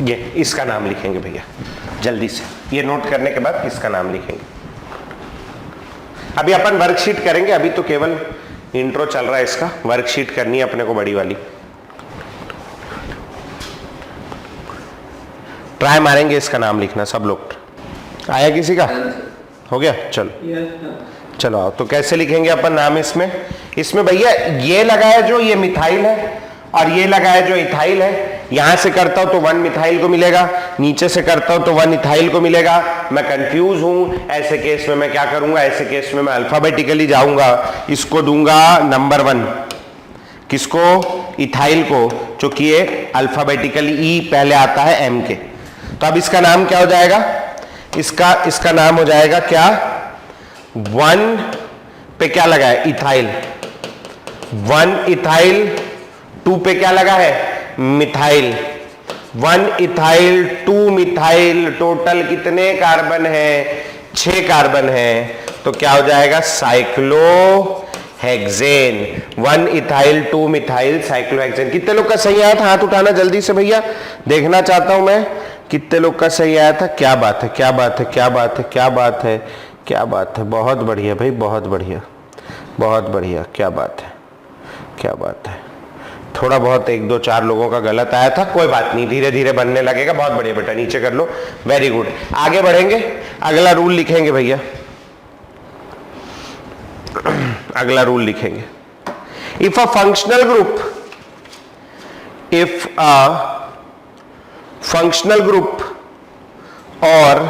ये इसका नाम लिखेंगे भैया जल्दी से, ये नोट करने के बाद इसका नाम लिखेंगे। अभी अपन वर्कशीट करेंगे, अभी तो केवल इंट्रो चल रहा है, इसका वर्कशीट करनी है अपने को बड़ी वाली। ट्राई मारेंगे इसका नाम लिखना सब लोग। आया किसी का, हो गया, चलो आओ। तो कैसे लिखेंगे अपन नाम इसमें भैया ये लगा है जो, ये मिथाइल है और ये लगा है जो इथाइल है। यहां से करता हूं तो 1 मिथाइल को मिलेगा, नीचे से करता हूं तो 1 इथाइल को मिलेगा। मैं कंफ्यूज हूं, ऐसे केस में मैं क्या करूंगा, ऐसे केस में मैं अल्फाबेटिकली जाऊंगा, इसको दूंगा नंबर 1, किसको, इथाइल को, जो कि ये अल्फाबेटिकली ई पहले आता है एम के। तो अब इसका नाम क्या हो जाएगा, इसका नाम हो जाएगा क्या, 1 पे क्या लगा है, इथाइल, 1 इथाइल, 2 पे क्या लगा है, मिथाइल, 1 इथाइल 2 मिथाइल। टोटल कितने कार्बन है, 6 कार्बन है। तो क्या हो जाएगा, साइक्लोहेक्सेन। 1 ethyl 2 methyl cyclohexane. कितने लोग का सही आया था, हाथ उठाना जल्दी से भैया, देखना चाहता हूं मैं कितने लोग का सही आया था। क्या बात है, क्या बात है, क्या बात है, क्या बात है, क्या बात है, बहुत बढ़िया भाई, बहुत बढ़िया, बहुत बढ़िया, क्या बात है, क्या बात है। थोड़ा बहुत 1 2 4 लोगों का गलत आया था, कोई बात नहीं, धीरे धीरे बनने लगेगा। बहुत बढ़िया बेटा, नीचे कर लो, वेरी गुड। आगे बढ़ेंगे, अगला रूल लिखेंगे भैया, अगला रूल लिखेंगे। इफ अ फंक्शनल ग्रुप और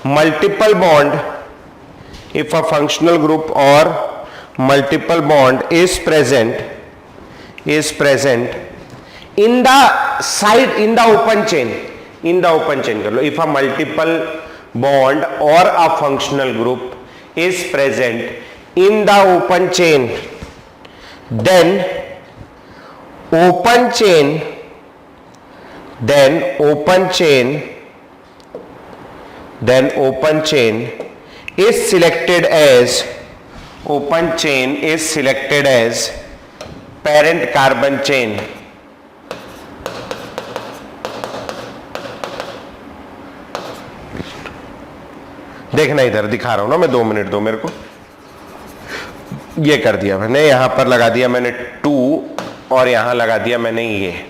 multiple bond, if a functional group or multiple bond is present in the side, in the open chain कर लो। if a multiple bond or a functional group is present in the open chain, then open chain is selected as parent carbon chain। देखना, इधर दिखा रहा हूं ना मैं, 2 मिनट दो मेरे को। ये कर दिया मैंने, यहां पर लगा दिया मैंने 2 और यहां लगा दिया मैंने ये।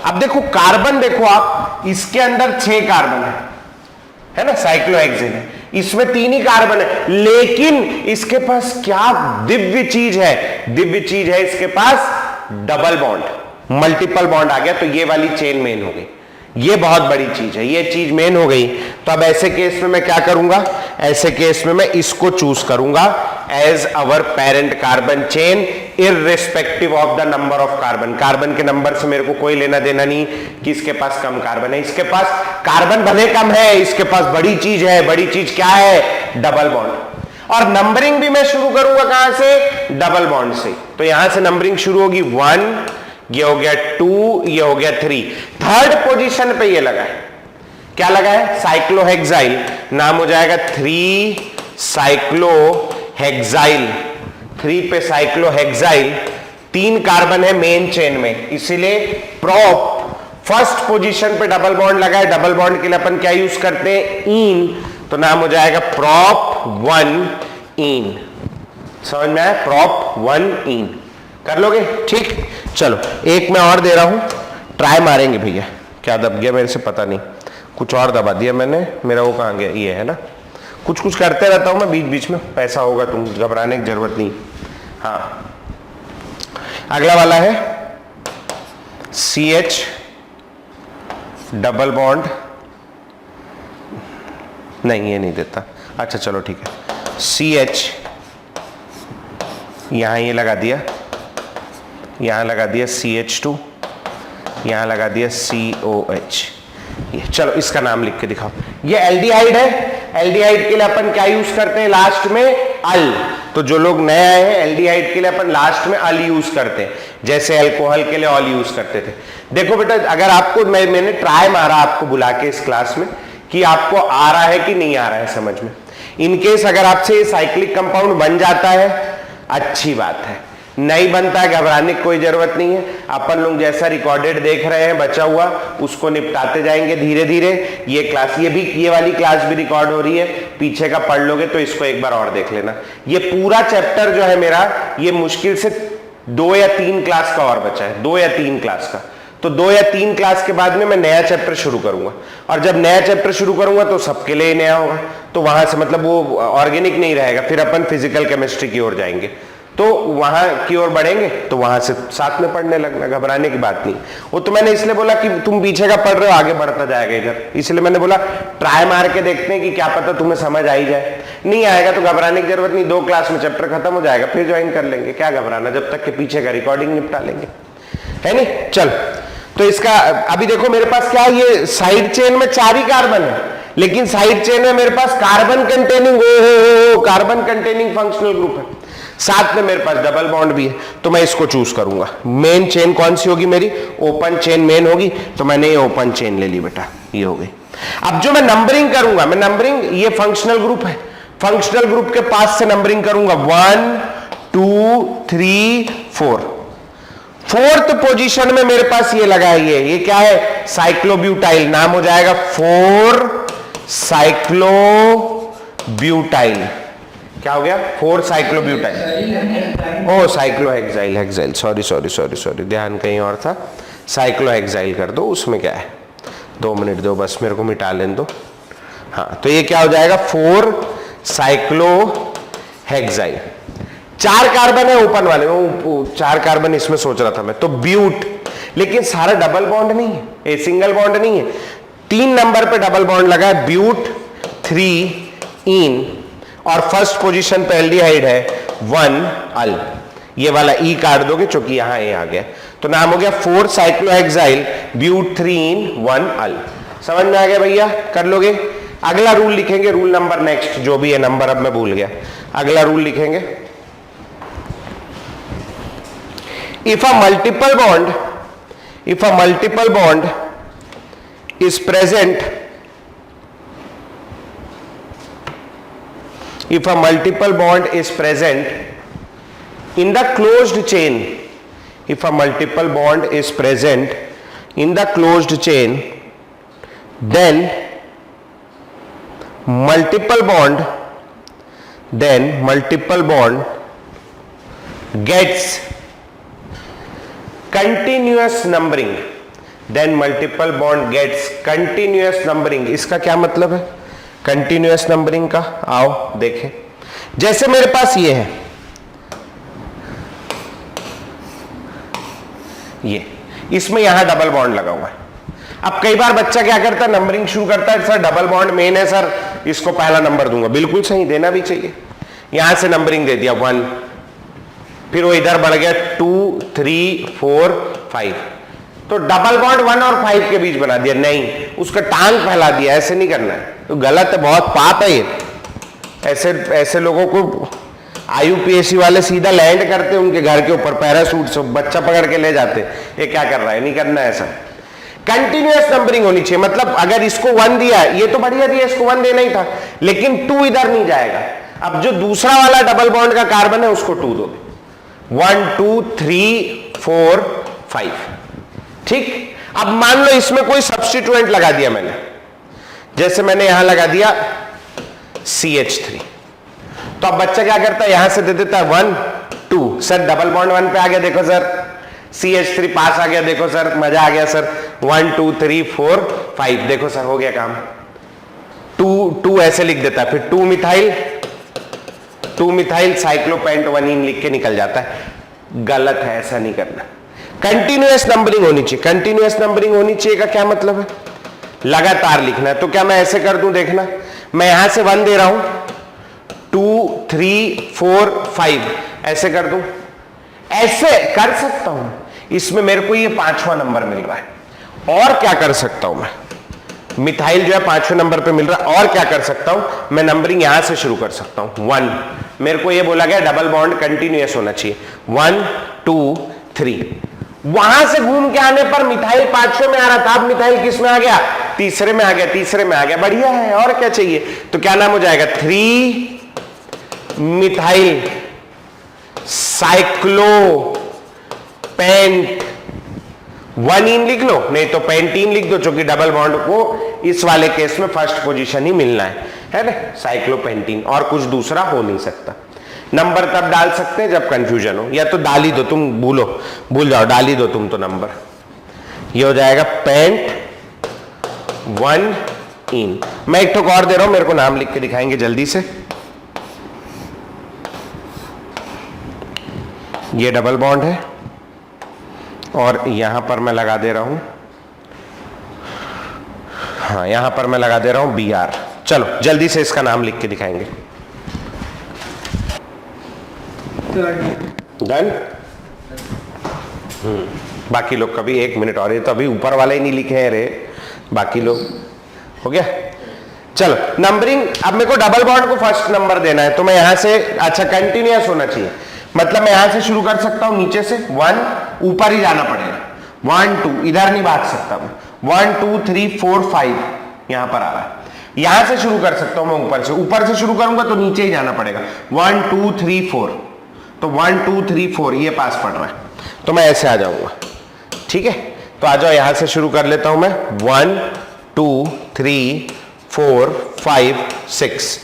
अब देखो कार्बन, देखो आप इसके अंदर 6 कार्बन है ना, साइक्लोहेक्सेन है, इसमें 3 ही कार्बन है, लेकिन इसके पास क्या दिव्य चीज है, दिव्य चीज है इसके पास डबल बॉन्ड, मल्टीपल बॉन्ड आ गया, तो ये वाली चेन मेन हो गई, ये बहुत बड़ी चीज है, ये चीज मेन हो गई। तो अब ऐसे केस में मैं क्या करूंगा, ऐसे केस में मैं इसको चूज करूंगा as our parent carbon chain irrespective of the number of carbon. Carbon के नंबर से मेरे को कोई लेना देना नहीं कि इसके पास कम कार्बन है, इसके पास कार्बन भले कम है, इसके पास बड़ी चीज है, बड़ी चीज क्या है, डबल बॉन्ड। और नंबरिंग भी मैं शुरू करूंगा कहां से, डबल बॉन्ड से, तो यहां से नंबरिंग शुरू होगी 1, ये हो गया 2, ये हो गया 3, थर्ड पोजीशन पे ये लगा है, क्या लगा है, साइक्लोहेक्साइल, नाम हो जाएगा 3 साइक्लोहेक्साइल, 3 पे साइक्लोहेक्साइल, 3 कार्बन है मेन चेन में, इसीलिए प्रोप फर्स्ट पोजीशन पे डबल बॉन्ड लगा है, डबल बॉन्ड के लिए अपन क्या यूज करते हैं, इन, तो नाम हो जाएगा प्रोप 1 इन, समझ में आया, प्रोप 1 इन, कर लोगे, ठीक। चलो एक मैं और दे रहा हूं, ट्राई मारेंगे भैया, क्या दब गया मेरे से पता नहीं, कुछ और दबा दिया मैंने, मेरा वो कहां गया, ये है ना, कुछ कुछ करते रहता हूं मैं बीच बीच में, पैसा होगा, तुम घबराने की जरूरत नहीं। हाँ, अगला वाला है CH डबल बॉन्ड, नहीं ये नहीं देता, अच्छा चलो ठीक है, CH यहां ये लगा दिया, यहां लगा दिया CH2, यहां लगा दिया COH, ये चलो इसका नाम लिख के दिखाओ, ये एल्डिहाइड है, एल्डिहाइड के लिए अपन क्या यूज करते हैं लास्ट में, अल, तो जो लोग नए आए हैं एल्डिहाइड के लिए अपन लास्ट में अल यूज करते हैं, जैसे अल्कोहल के लिए ऑल यूज करते थे। देखो बेटा, अगर आपको मैंने ट्राई मारा आपको बुला के इस क्लास में कि आपको आ रहा है कि नहीं आ रहा है समझ में, इनकेस अगर आपसे ये साइक्लिक कंपाउंड बन जाता है अच्छी बात है, नहीं बनता है घबराने की कोई जरूरत नहीं है, अपन लोग जैसा रिकॉर्डेड देख रहे हैं बचा हुआ उसको निपटाते जाएंगे धीरे धीरे। ये क्लास, ये वाली क्लास भी रिकॉर्ड हो रही है, पीछे का पढ़ लोगे तो इसको एक बार और देख लेना। ये पूरा चैप्टर जो है मेरा, ये मुश्किल से 2 या 3 क्लास का और बचा है, 2 या 3 क्लास का, तो 2 या 3 क्लास के बाद में मैं नया चैप्टर शुरू करूंगा, और जब नया चैप्टर शुरू करूंगा तो सबके लिए नया होगा, तो वहां से मतलब वो ऑर्गेनिक नहीं रहेगा, फिर अपन फिजिकल केमिस्ट्री की ओर जाएंगे, तो वहां की ओर बढ़ेंगे, तो वहां से साथ में पढ़ने लगना, घबराने की बात नहीं। वो तो मैंने इसलिए बोला कि तुम पीछे का पढ़ रहे हो, आगे बढ़ता जाएगा इधर, इसलिए मैंने बोला ट्राई मार के देखते हैं कि क्या पता तुम्हें समझ आ ही जाए, नहीं आएगा तो घबराने की जरूरत नहीं, 2 क्लास में चैप्टर खत्म हो जाएगा, फिर ज्वाइन कर लेंगे, क्या घबराना, जब तक के पीछे का रिकॉर्डिंग निपटा लेंगे, है नहीं। चल, तो इसका अभी देखो मेरे पास क्या, ये साइड चेन में 4 ही कार्बन है, लेकिन साइड चेन में मेरे पास carbon containing, carbon containing functional group है, साथ में मेरे पास डबल बॉन्ड भी है, तो मैं इसको चूज करूंगा। मेन चेन कौन सी होगी मेरी, ओपन चेन मेन होगी, तो मैंने ये ओपन चेन ले ली बेटा, ये हो गई। अब जो मैं नंबरिंग करूंगा, मैं नंबरिंग, ये फंक्शनल ग्रुप है, फंक्शनल ग्रुप के पास से नंबरिंग करूंगा 1 2 3 4, फोर्थ पोजीशन में मेरे पास ये लगा है, ये क्या है, साइक्लोब्यूटाइल, नाम हो जाएगा 4 साइक्लोब्यूटाइल, क्या हो गया, 4 साइक्लोब्यूटाइल, ओ साइक्लोहेक्साइल, हेक्साइल, सॉरी ध्यान कहीं और था, साइक्लोहेक्साइल कर दो, उसमें क्या है, 2 मिनट दो बस मेरे को मिटा लेने दो। हाँ, तो ये क्या हो जाएगा, 4 साइक्लोहेक्साइल, 4 कार्बन है ओपन वाले में, 4 कार्बन इसमें सोच रहा था मैं, तो ब्यूट, लेकिन सारा डबल बॉन्ड नहीं है, ये सिंगल बॉन्ड नहीं है, 3 नंबर पे डबल बॉन्ड लगा है, ब्यूट 3 इन, और फर्स्ट पोजीशन पे एल्डिहाइड है 1 अल, ये वाला ई काट दोगे क्योंकि यहां ए आ गया, तो नाम हो गया 4 साइक्लोहेक्साइल ब्यूट 3 इन 1 अल। समझ में आ गया भैया, कर लोगे। अगला रूल लिखेंगे, रूल नंबर नेक्स्ट जो भी है, नंबर अब मैं भूल गया, अगला रूल लिखेंगे, if a multiple bond is present, if a multiple bond is present in the closed chain, if a multiple bond is present in the closed chain, then multiple bond gets continuous numbering, then multiple bond gets continuous numbering. इसका क्या मतलब है कंटिन्यूअस नंबरिंग का? आओ देखें। जैसे मेरे पास ये है, ये इसमें यहां डबल बॉन्ड लगा हुआ है। अब कई बार बच्चा क्या करता है, नंबरिंग शुरू करता है, सर डबल बॉन्ड मेन है सर, इसको पहला नंबर दूंगा। बिल्कुल सही, देना भी चाहिए। यहां से नंबरिंग दे दिया 1, फिर वो इधर बढ़ गया 2 3 4 5, तो डबल बॉन्ड 1 और 5 के बीच बना दिया। नहीं, उसका टांग फैला दिया। ऐसे नहीं करना है, तो गलत है, बहुत पाप है ये। ऐसे लोगों को IUPAC वाले सीधा लैंड करते, उनके घर के ऊपर पैरासूट से बच्चा पकड़ के ले जाते। ये क्या कर रहा है, नहीं करना है ऐसा। कंटिन्यूअस नंबरिंग होनी चाहिए, मतलब अगर इसको 1 दिया, ये तो बढ़िया दिया, इसको 1 देना ही था, लेकिन 2 इधर नहीं जाएगा। अब जो दूसरा वाला डबल बॉन्ड का कार्बन है उसको 2 दो, 1 2 3 4 5। ठीक, अब मान लो इसमें कोई सब्स्टिट्यूएंट लगा दिया मैंने, जैसे मैंने यहां लगा दिया CH3, तो अब बच्चा क्या करता है, यहां से दे देता है 1 2, सर डबल बॉन्ड 1 पे आ गया, देखो सर CH3 पास आ गया, देखो सर मजा आ गया सर, 1 2 3 4 5, देखो सर हो गया काम। 2 ऐसे लिख देता है, फिर 2 मिथाइल साइक्लोपेंट-1 लिख के निकल जाता है। गलत है, ऐसा नहीं करना। कंटिन्यूअस नंबरिंग होनी चाहिए। कंटिन्यूअस नंबरिंग होनी चाहिए का क्या मतलब है, लगातार लिखना है। तो क्या मैं ऐसे कर दूं, देखना, मैं यहां से 1 दे रहा हूं, 2 3 4 5 ऐसे कर दूं, ऐसे कर सकता हूं। इसमें मेरे को ये 5वां नंबर मिल रहा है। और क्या कर सकता हूं मैं, मिथाइल जो है 5वें नंबर पे मिल रहा है, और क्या कर सकता हूं मैं, नंबरिंग यहां से शुरू कर सकता हूं। 1, मेरे को ये बोला गया डबल बॉन्ड कंटिन्यूअस होना चाहिए, 1 2 3। वहां से घूम के आने पर मिथाइल 5वें में आ रहा था, अब मिथाइल किस में आ गया, तीसरे में आ गया, तीसरे में आ गया, बढ़िया है। और क्या चाहिए, तो क्या नाम हो जाएगा, 3 मिथाइल साइक्लोपेंट 1 लिख लो, नहीं तो पेंटीन लिख दो, क्योंकि डबल बॉन्ड को इस वाले केस में फर्स्ट पोजीशन ही मिलना है ना, साइक्लोपेंटीन, और कुछ दूसरा हो नहीं सकता। नंबर तब डाल सकते हैं जब कंफ्यूजन हो, या तो डाल ही दो, तुम भूल जाओ, डाल ही दो तुम तो नंबर। ये हो जाएगा पेंट 1 इन। मैं एक ठोक और दे रहा हूं, मेरे को नाम लिख के दिखाएंगे जल्दी से। ये डबल बॉन्ड है, और यहां पर मैं लगा दे रहा हूं, हाँ यहां पर मैं लगा दे रहा हूं BR। चलो जल्दी से इसका नाम लिख के दिखाएंगे। डन। बाकी लोग का भी 1 मिनट और, ये तो अभी ऊपर वाले ही नहीं लिखे हैं रे, बाकी लोग हो गया। चलो नंबरिंग, अब मेरे को डबल बॉन्ड को फर्स्ट नंबर देना है, तो मैं यहां से, अच्छा कंटिन्यूअस होना चाहिए, मतलब मैं यहां से शुरू कर सकता हूं, नीचे से 1, ऊपर ही जाना पड़ेगा, 1 2, इधर नहीं भाग सकता मैं, 1 2 3 4 5 यहां पर आ रहा है। यहां से शुरू कर सकता हूं मैं, ऊपर से शुरू करूंगा तो नीचे ही जाना पड़ेगा, 1 2 3 4, तो 1 2 3 4 ये पास पड़ रहा है, तो मैं ऐसे आ जाऊंगा। ठीक है, तो आ जाओ, यहां से शुरू कर लेता हूं मैं, 1 2 3 4 5 6।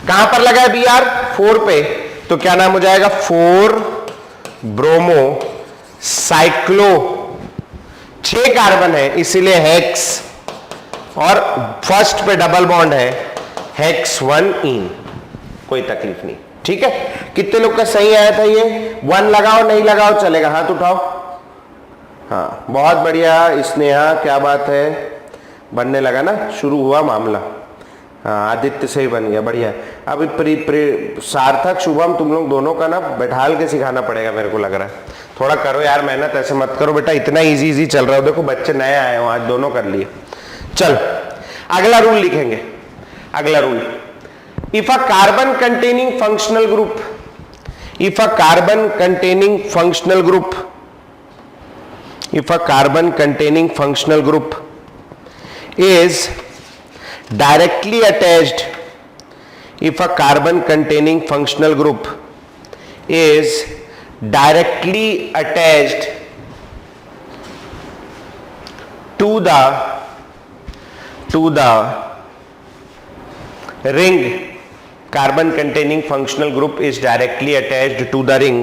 कहां पर लगा है BR, 4 पे, तो क्या नाम हो जाएगा, 4 ब्रोमो साइक्लो, 6 कार्बन है इसीलिए हेक्स, और फर्स्ट पे डबल बॉन्ड है हेक्स 1 इन, कोई तकलीफ नहीं। ठीक है, कितने लोग का सही आया था ये, 1 लगाओ, नहीं लगाओ चलेगा, हाथ उठाओ। हाँ बहुत बढ़िया स्नेहा, क्या बात है, बनने लगा ना, शुरू हुआ मामला। हाँ आदित्य से ही बन गया, बढ़िया। अब सार्थक शुभम तुम लोग दोनों का ना बैठाल के सिखाना पड़ेगा, मेरे को लग रहा है। थोड़ा करो यार मेहनत, ऐसे मत करो बेटा, इतना इजी चल रहा हो। देखो बच्चे नए आए हो आज, दोनों कर लिए। चल अगला रूल लिखेंगे। अगला rule, if a carbon containing functional group, if a carbon containing functional group, if a carbon containing functional group is directly attached, if a carbon containing functional group is directly attached to the ring, carbon containing functional group is directly attached to the ring,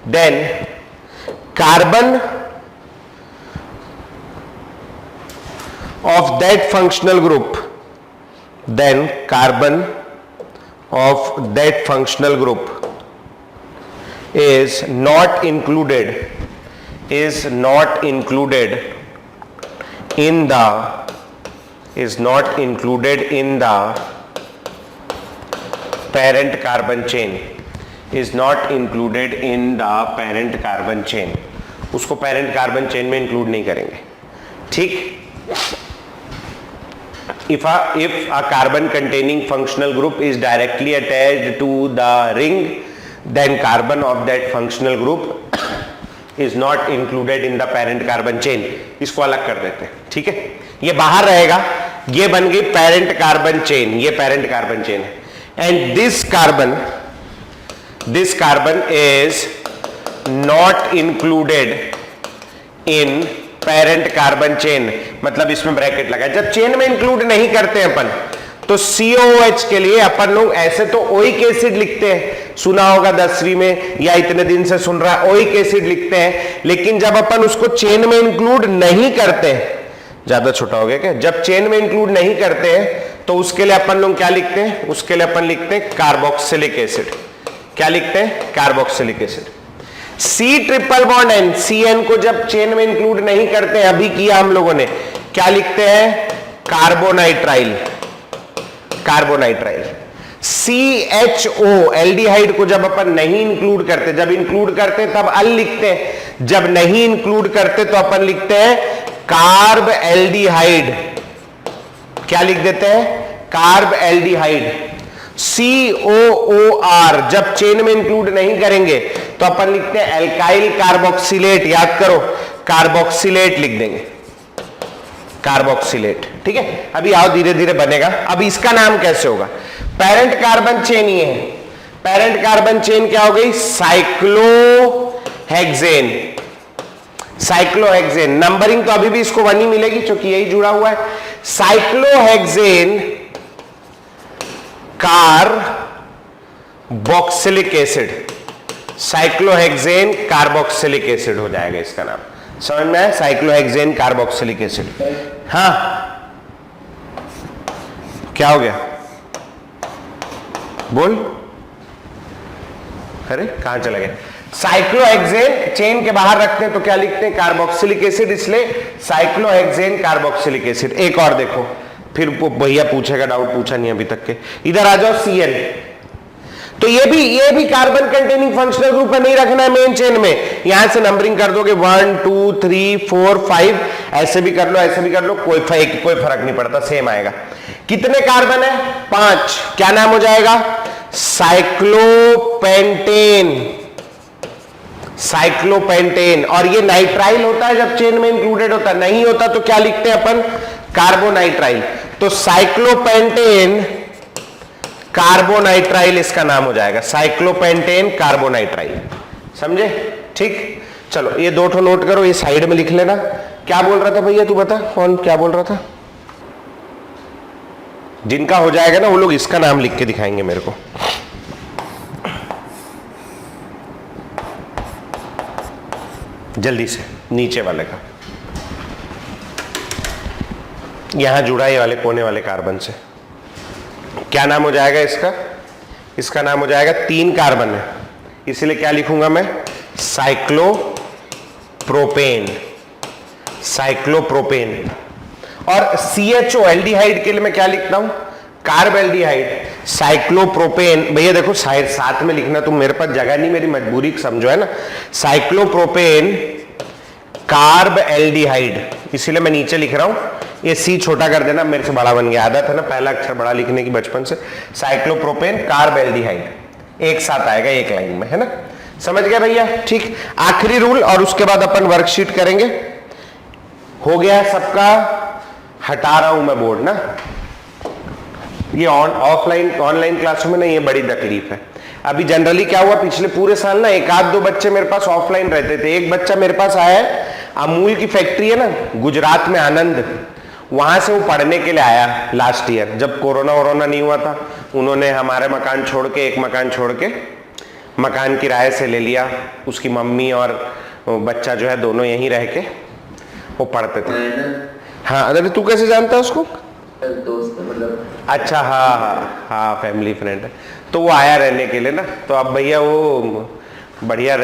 then carbon of that functional group, then carbon of that functional group is not included in the parent carbon chain, is not included in the parent carbon chain. उसको parent carbon chain में include नहीं करेंगे, ठीक. If a carbon containing functional group is directly attached to the ring, then carbon of that functional group is not included in the parent carbon chain. इसको अलग कर देते हैं, ठीक है. ये बाहर रहेगा, ये बन गई parent carbon chain, ये parent carbon chain है. And this carbon is not included in parent carbon chain. मतलब इसमें ब्रैकेट लगा. जब चेन में इंक्लूड नहीं करते हैं अपन, तो COOH के लिए अपन लोग ऐसे तो ओइक एसिड लिखते हैं, सुना होगा 10वीं में या इतने दिन से सुन रहा है, ओइक एसिड लिखते हैं. लेकिन जब अपन उसको चेन में इंक्लूड नहीं करते हैं, ज्यादा छोटा हो गया क्या, जब चेन में इंक्लूड नहीं करते हैं तो उसके लिए अपन लोग क्या लिखते हैं, उसके लिए अपन लिखते हैं कार्बोक्सिलिक एसिड. क्या लिखते हैं, carboxylic acid. C triple bond N, CN को जब चेन में इंक्लूड नहीं करते हैं, अभी किया हम लोगों ने, क्या लिखते हैं, कार्बोनाइट्राइल. CHO एल्डिहाइड को जब अपन नहीं इंक्लूड करते, जब इंक्लूड करते तब अल लिखते हैं, जब नहीं इंक्लूड करते तो अपन लिखते हैं कार्ब एल्डिहाइड. क्या लिख देते हैं, कार्ब एल्डिहाइड. COOR जब चेन में इंक्लूड नहीं करेंगे तो अपन लिखते हैं एल्काइल कार्बोक्सिलेट. याद करो, कार्बोक्सिलेट लिख देंगे, कार्बोक्सिलेट, ठीक है. अभी आओ धीरे धीरे बनेगा. अब इसका नाम कैसे होगा, पेरेंट कार्बन चेन ये है. पेरेंट कार्बन चेन क्या हो गई, साइक्लोहेक्सेन. साइक्लोहेक्सेन नंबरिंग तो अभी भी इसको 1 ही मिलेगी क्योंकि यही जुड़ा हुआ है. Cyclohexane carboxylic acid, cyclohexane carboxylic acid हो जाएगा इसका नाम. समझ में आया, साइक्लोहेक्सेन कार्बोक्सिलिक एसिड. हाँ क्या हो गया, बोल. अरे कहां चला गया. साइक्लोहेक्सेन चेन के बाहर रखते हैं तो क्या लिखते हैं, कार्बोक्सिलिक एसिड, इसलिए साइक्लोहेक्सेन कार्बोक्सिलिक एसिड. एक और देखो, फिर भैया पूछेगा, डाउट पूछा नहीं अभी तक के. इधर आ जाओ, CN. तो ये भी कार्बन कंटेनिंग फंक्शनल ग्रुप है, नहीं रखना है मेन चेन में. यहां से नंबरिंग कर दोगे 1 2 3 4 5, ऐसे भी कर लो, ऐसे भी कर लो, कोई फर्क नहीं पड़ता, सेम आएगा. कितने कार्बन है, 5. क्या नाम हो जाएगा, साइक्लोपेंटेन. साइक्लोपेंटेन. और ये नाइट्राइल होता है जब चेन में इंक्लूडेड होता है, नहीं होता तो क्या लिखते हैं अपन, कार्बोनाइट्राइल. तो साइक्लोपेंटेन कार्बोनाइट्राइल इसका नाम हो जाएगा, साइक्लोपेंटेन कार्बोनाइट्राइल. समझे, ठीक. चलो ये 2 ठो नोट करो, ये साइड में लिख लेना. क्या बोल रहा था भैया, तू बता, कौन क्या बोल रहा था. जिनका हो जाएगा ना वो लोग इसका नाम लिख के दिखाएंगे मेरे को. जल्दी से नीचे वाले का, यहां जुड़ा ये वाले कोने वाले कार्बन से. क्या नाम हो जाएगा इसका, इसका नाम हो जाएगा, 3 कार्बन है इसलिए क्या लिखूंगा मैं, साइक्लोप्रोपेन. साइक्लोप्रोपेन. और CHO एल्डिहाइड के लिए मैं क्या लिखता हूं, कार्ब एल्डिहाइड. साइक्लोप्रोपेन. भैया देखो साथ में लिखना, तुम मेरे पास जगह नहीं, मेरी मजबूरी समझो, है ना. साइक्लोप्रोपेन कार्ब एल्डिहाइड, इसीलिए मैं नीचे लिख रहा हूं. ये C छोटा कर देना, मेरे से बड़ा बन गया, आदत है ना पहला अक्षर बड़ा लिखने की बचपन से. साइक्लोप्रोपेन कार्ब एल्डिहाइड एक साथ आएगा एक लाइन में, है ना. समझ गया भैया, ठीक. आखिरी रूल और उसके बाद अपन वर्कशीट करेंगे. हो गया सबका, हटा रहा हूं मैं बोर्ड ना. ये ऑफलाइन ऑनलाइन क्लासों में ना ये बड़ी तकलीफ है. अभी जनरली क्या हुआ, पिछले पूरे साल ना 1-2 बच्चे मेरे पास ऑफलाइन रहते थे. एक बच्चा मेरे पास आया है, अमूल की फैक्ट्री है ना गुजरात में, आनंद, वहां से वो पढ़ने के लिए आया लास्ट ईयर, जब कोरोना नहीं हुआ था. उन्होंने हमारे मकान छोड़ के, एक मकान छोड़ के मकान किराए से ले लिया. उसकी मम्मी और बच्चा जो है दोनों यहीं रह के वो पढ़ते थे. हाँ अरे तू कैसे जानता है उसको? दोस्त मतलब अच्छा हाँ हाँ हाँ फैमिली फ्रेंड है, तो वो आया रहने के लिए ना, तो अब भैया वो बढ़िया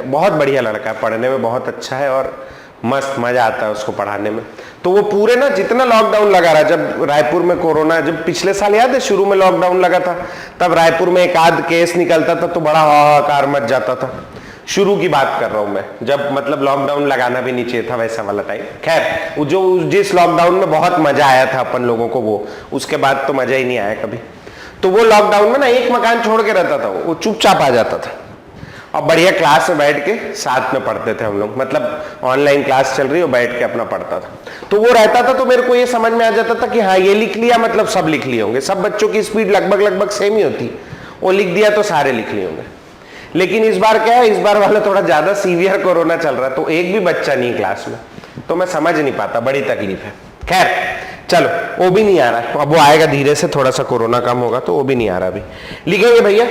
बहुत बढ़िया लड़का है, पढ़ने में बहुत अच्छा है और मस्त मजा आता है उसको पढ़ाने में। तो वो पूरे ना जितना लॉकडाउन लगा रहा, जब रायपुर में कोरोना, जब पिछले साल याद है शुरू में लॉकडाउन लगा था, तब रायपुर में एक आध केस निकलता था तो बड़ा हाहाकार मच जाता था। शुरू की बात कर रहा हूं मैं, जब मतलब लॉकडाउन लगाना भी नहीं चाहिए था वैसा वाला टाइम। खैर वो जो जिस लॉकडाउन में बहुत मजा आया था अपन लोगों को, वो उसके बाद तो मजा ही नहीं आया कभी। तो वो लॉकडाउन में ना एक मकान छोड़ के रहता था, वो चुपचाप आ जाता था और बढ़िया क्लास में बैठ के साथ में पढ़ते थे हम लोग, मतलब ऑनलाइन क्लास चल रही हो बैठ के अपना पढ़ता था। तो वो रहता था तो मेरे को ये समझ में आ जाता था कि हाँ ये लिख लिया मतलब सब लिख लिए होंगे, सब बच्चों की स्पीड लगभग सेम ही होती, वो लिख दिया तो सारे लिख लिए होंगे। लेकिन इस बार क्या है, इस बार वाला थोड़ा ज्यादा सीवियर कोरोना चल रहा है, तो एक भी बच्चा नहीं क्लास में, तो मैं समझ नहीं पाता, बड़ी तकलीफ है। खैर चलो वो भी नहीं आ रहा है, अब वो आएगा धीरे से, थोड़ा सा कोरोना कम होगा तो वो भी नहीं आ रहा अभी। लिखेंगे भैया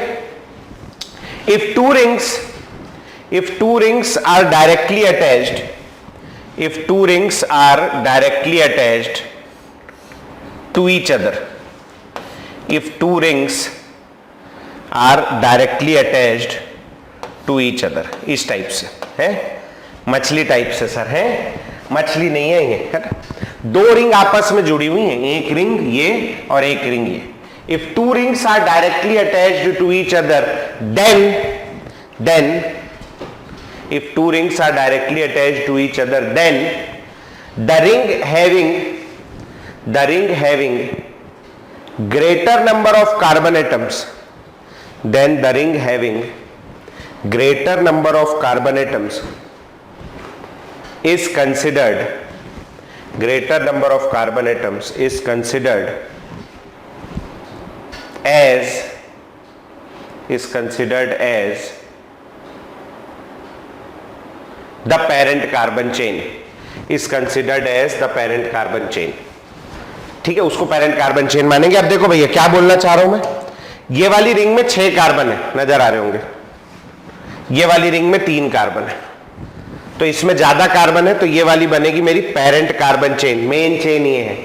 if two rings are directly attached, if two rings are directly attached to each other, if two rings are directly attached to each other, इस टाइप से है, मछली टाइप से सर है, मछली नहीं है ये, है ना? दो रिंग आपस में जुड़ी हुई हैं, एक रिंग ये और एक रिंग ये। If two rings are directly attached to each other, then if two rings are directly attached to each other, then the ring having greater number of carbon atoms, then the ring having greater number of carbon atoms is considered, greater number of carbon atoms is considered as the parent carbon chain, is considered as the parent carbon chain। ठीक है, उसको parent carbon chain मानेंगे। अब देखो भैया क्या बोलना चाह रहा हूं मैं, ये वाली रिंग में 6 कार्बन है, नजर आ रहे होंगे, ये वाली रिंग में 3 कार्बन है, तो इसमें ज्यादा कार्बन है, तो ये वाली बनेगी मेरी parent carbon chain, main chain ये है।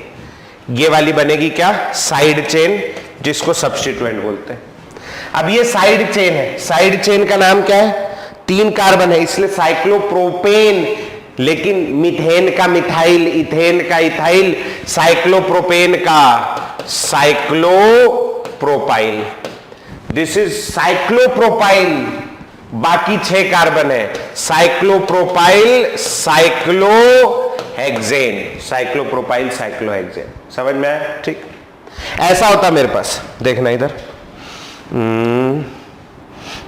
ये वाली बनेगी क्या, साइड चेन, जिसको सब्स्टिट्यूएंट बोलते हैं। अब ये साइड चेन है, साइड चेन का नाम क्या है, 3 कार्बन है इसलिए साइक्लोप्रोपेन, लेकिन मीथेन का मिथाइल, इथेन का इथाइल, साइक्लोप्रोपेन का साइक्लोप्रोपाइल, दिस इज साइक्लोप्रोपाइल। बाकी 6 कार्बन है, साइक्लोप्रोपाइल साइक्लोहेक्सेन, साइक्लोप्रोपाइल साइक्लोहेक्सेन। समझ में आया? ठीक, ऐसा होता मेरे पास, देखना इधर,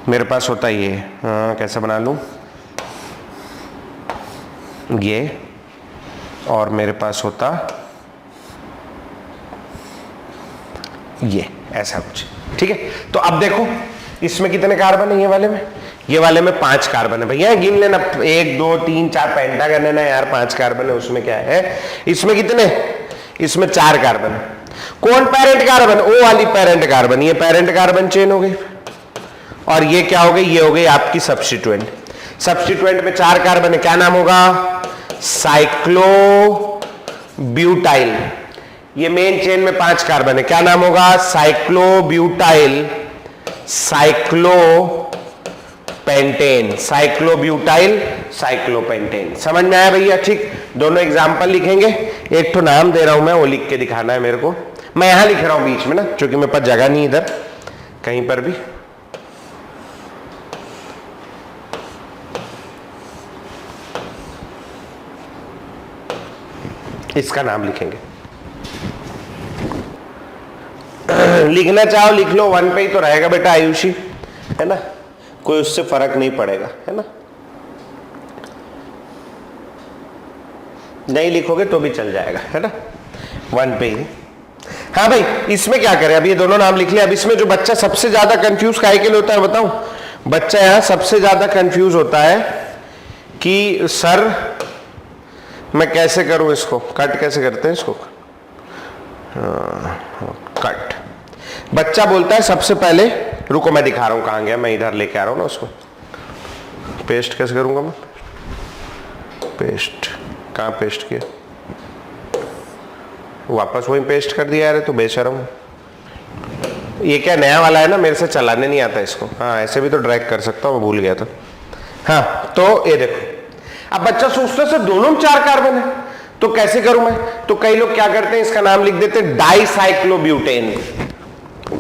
मेरे पास होता ये, कैसे बना लूं ये, और मेरे पास होता ये, ऐसा कुछ। ठीक है, तो अब देखो इसमें कितने कार्बन है, ये वाले में 5 कार्बन है। भैया गिन लेना, 1 2 3 4 पेंटागन है ना यार, 5 कार्बन है, उसमें क्या है, इसमें कितने, इसमें 4 कार्बन है। कौन पेरेंट कार्बन, ओ वाली पेरेंट कार्बन, ये पेरेंट कार्बन चेन हो गई, और ये क्या हो गई, ये हो गई आपकी सब्स्टिट्यूएंट। सब्स्टिट्यूएंट में 4 कार्बन है, क्या नाम होगा, साइक्लोब्यूटाइल। ये मेन चेन में 5 कार्बन है, क्या नाम होगा, साइक्लोब्यूटाइल साइक्लोपेंटेन, साइक्लोब्यूटाइल साइक्लोपेंटेन। समझ में आया भैया? ठीक, दोनों एग्जांपल लिखेंगे, एक तो नाम दे रहा हूं मैं, वो लिख के दिखाना है मेरे को, मैं यहां लिख रहा हूं बीच में ना, क्योंकि मेरे पास जगह नहीं इधर कहीं पर भी। इसका नाम लिखेंगे, लिखना चाहो लिख लो, 1 पे ही तो रहेगा बेटा आयुषी, है ना, कोई उससे फर्क नहीं पड़ेगा, है ना, नहीं लिखोगे तो भी चल जाएगा, है ना, 1 पे ही। हाँ भाई, इसमें क्या करें, अब ये दोनों नाम लिख लिया। अब इसमें जो बच्चा सबसे ज्यादा कंफ्यूज काहे के लिए होता है बताऊं, बच्चा यहां सबसे ज्यादा कंफ्यूज होता है कि सर मैं कैसे करूं इसको, कट कैसे करते हैं इसको, कट। बच्चा बोलता है सबसे पहले, रुको मैं दिखा रहा हूं कहां गया, मैं इधर लेके आ रहा हूं ना उसको, पेस्ट कैसे करूंगा मैं, पेस्ट, कहां पेस्ट किया, वापस वही पेस्ट कर दिया यार, तो बेशरम। ये क्या नया वाला है ना, मेरे से चलाने नहीं आता इसको। हाँ ऐसे भी तो ड्रैग कर सकता हूँ, मैं भूल गया था। हाँ तो ये देखो, अब बच्चा सोचता है सर दोनों में 4 कार्बन है तो कैसे करूं मैं? तो कई लोग क्या करते हैं, इसका नाम लिख देते हैं डाइसाइक्लोब्यूटेन,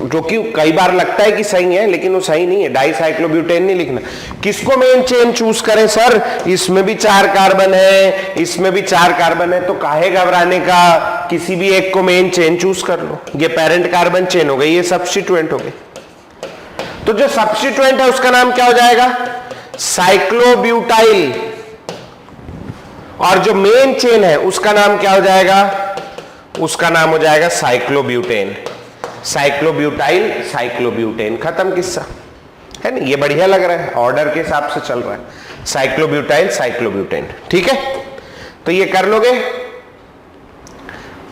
जो कि कई बार लगता है कि सही है लेकिन वो सही नहीं है। डाइसाइक्लोब्यूटेन नहीं लिखना। किसको मेन चेन चूज करें सर? इसमें भी 4 कार्बन है, इसमें भी 4 कार्बन है, तो काहे घबराने का, किसी भी एक को मेन चेन चूज कर लो। ये पेरेंट कार्बन चेन हो गई, ये सब्स्टिट्यूएंट हो गई। तो जो सब्स्टिट्यूएंट है उसका नाम क्या हो जाएगा? साइक्लोब्यूटाइल। और जो मेन चेन है उसका नाम क्या हो जाएगा? उसका नाम हो जाएगा साइक्लोब्यूटेन। साइक्लोब्यूटाइल, साइक्लोब्यूटेन, खत्म किस्सा है ना। ये बढ़िया लग रहा है, ऑर्डर के हिसाब से चल रहा है। साइक्लोब्यूटाइल, साइक्लोब्यूटेन, ठीक है। तो ये कर लोगे,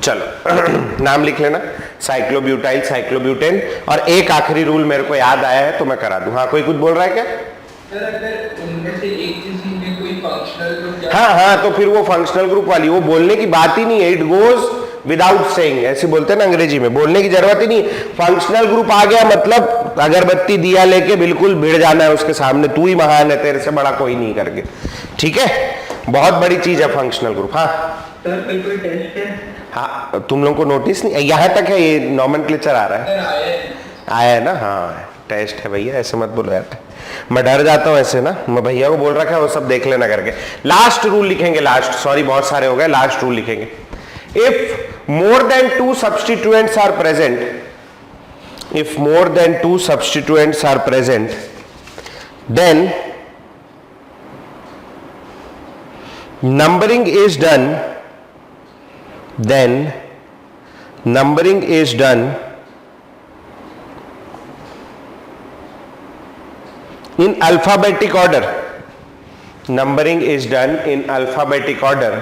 चलो नाम लिख लेना, साइक्लोब्यूटाइल, साइक्लोब्यूटेन। और एक आखिरी रूल मेरे को याद आया है तो मैं करा दूं। हाँ कोई कुछ बोल रहा है क्या? सर अगर उनमें से एक चीज में कोई फंक्शनल ग्रुप, हाँ तो फिर वो फंक्शनल ग्रुप वाली, वो बोलने की बात ही नहीं है। इट गोज विदाउट सेइंग, ऐसे बोलते हैं ना अंग्रेजी में, बोलने की जरूरत ही नहीं। फंक्शनल ग्रुप आ गया मतलब अगरबत्ती दिया लेके बिल्कुल भिड़ जाना है उसके सामने, तू ही महान है, तेरे से बड़ा कोई नहीं करके, ठीक है। बहुत बड़ी चीज है फंक्शनल ग्रुप। हाँ सर कोई टेस्ट है? हाँ तुम लोगों को नोटिस नहीं, यहाँ तक है, ये नॉमेनक्लेचर आ रहा है, आया है ना। हाँ टेस्ट है भैया, ऐसे मत बोलो यार, मैं डर जाता हूँ ऐसे ना। मैं भैया को बोल रखा है वो सब देख लेना करके। लास्ट रूल लिखेंगे, लास्ट, सॉरी बहुत सारे हो गए, लास्ट रूल लिखेंगे। If more than 2 substituents are present, if more than 2 substituents are present, then numbering is done, then numbering is done in alphabetic order. Numbering is done in alphabetic order,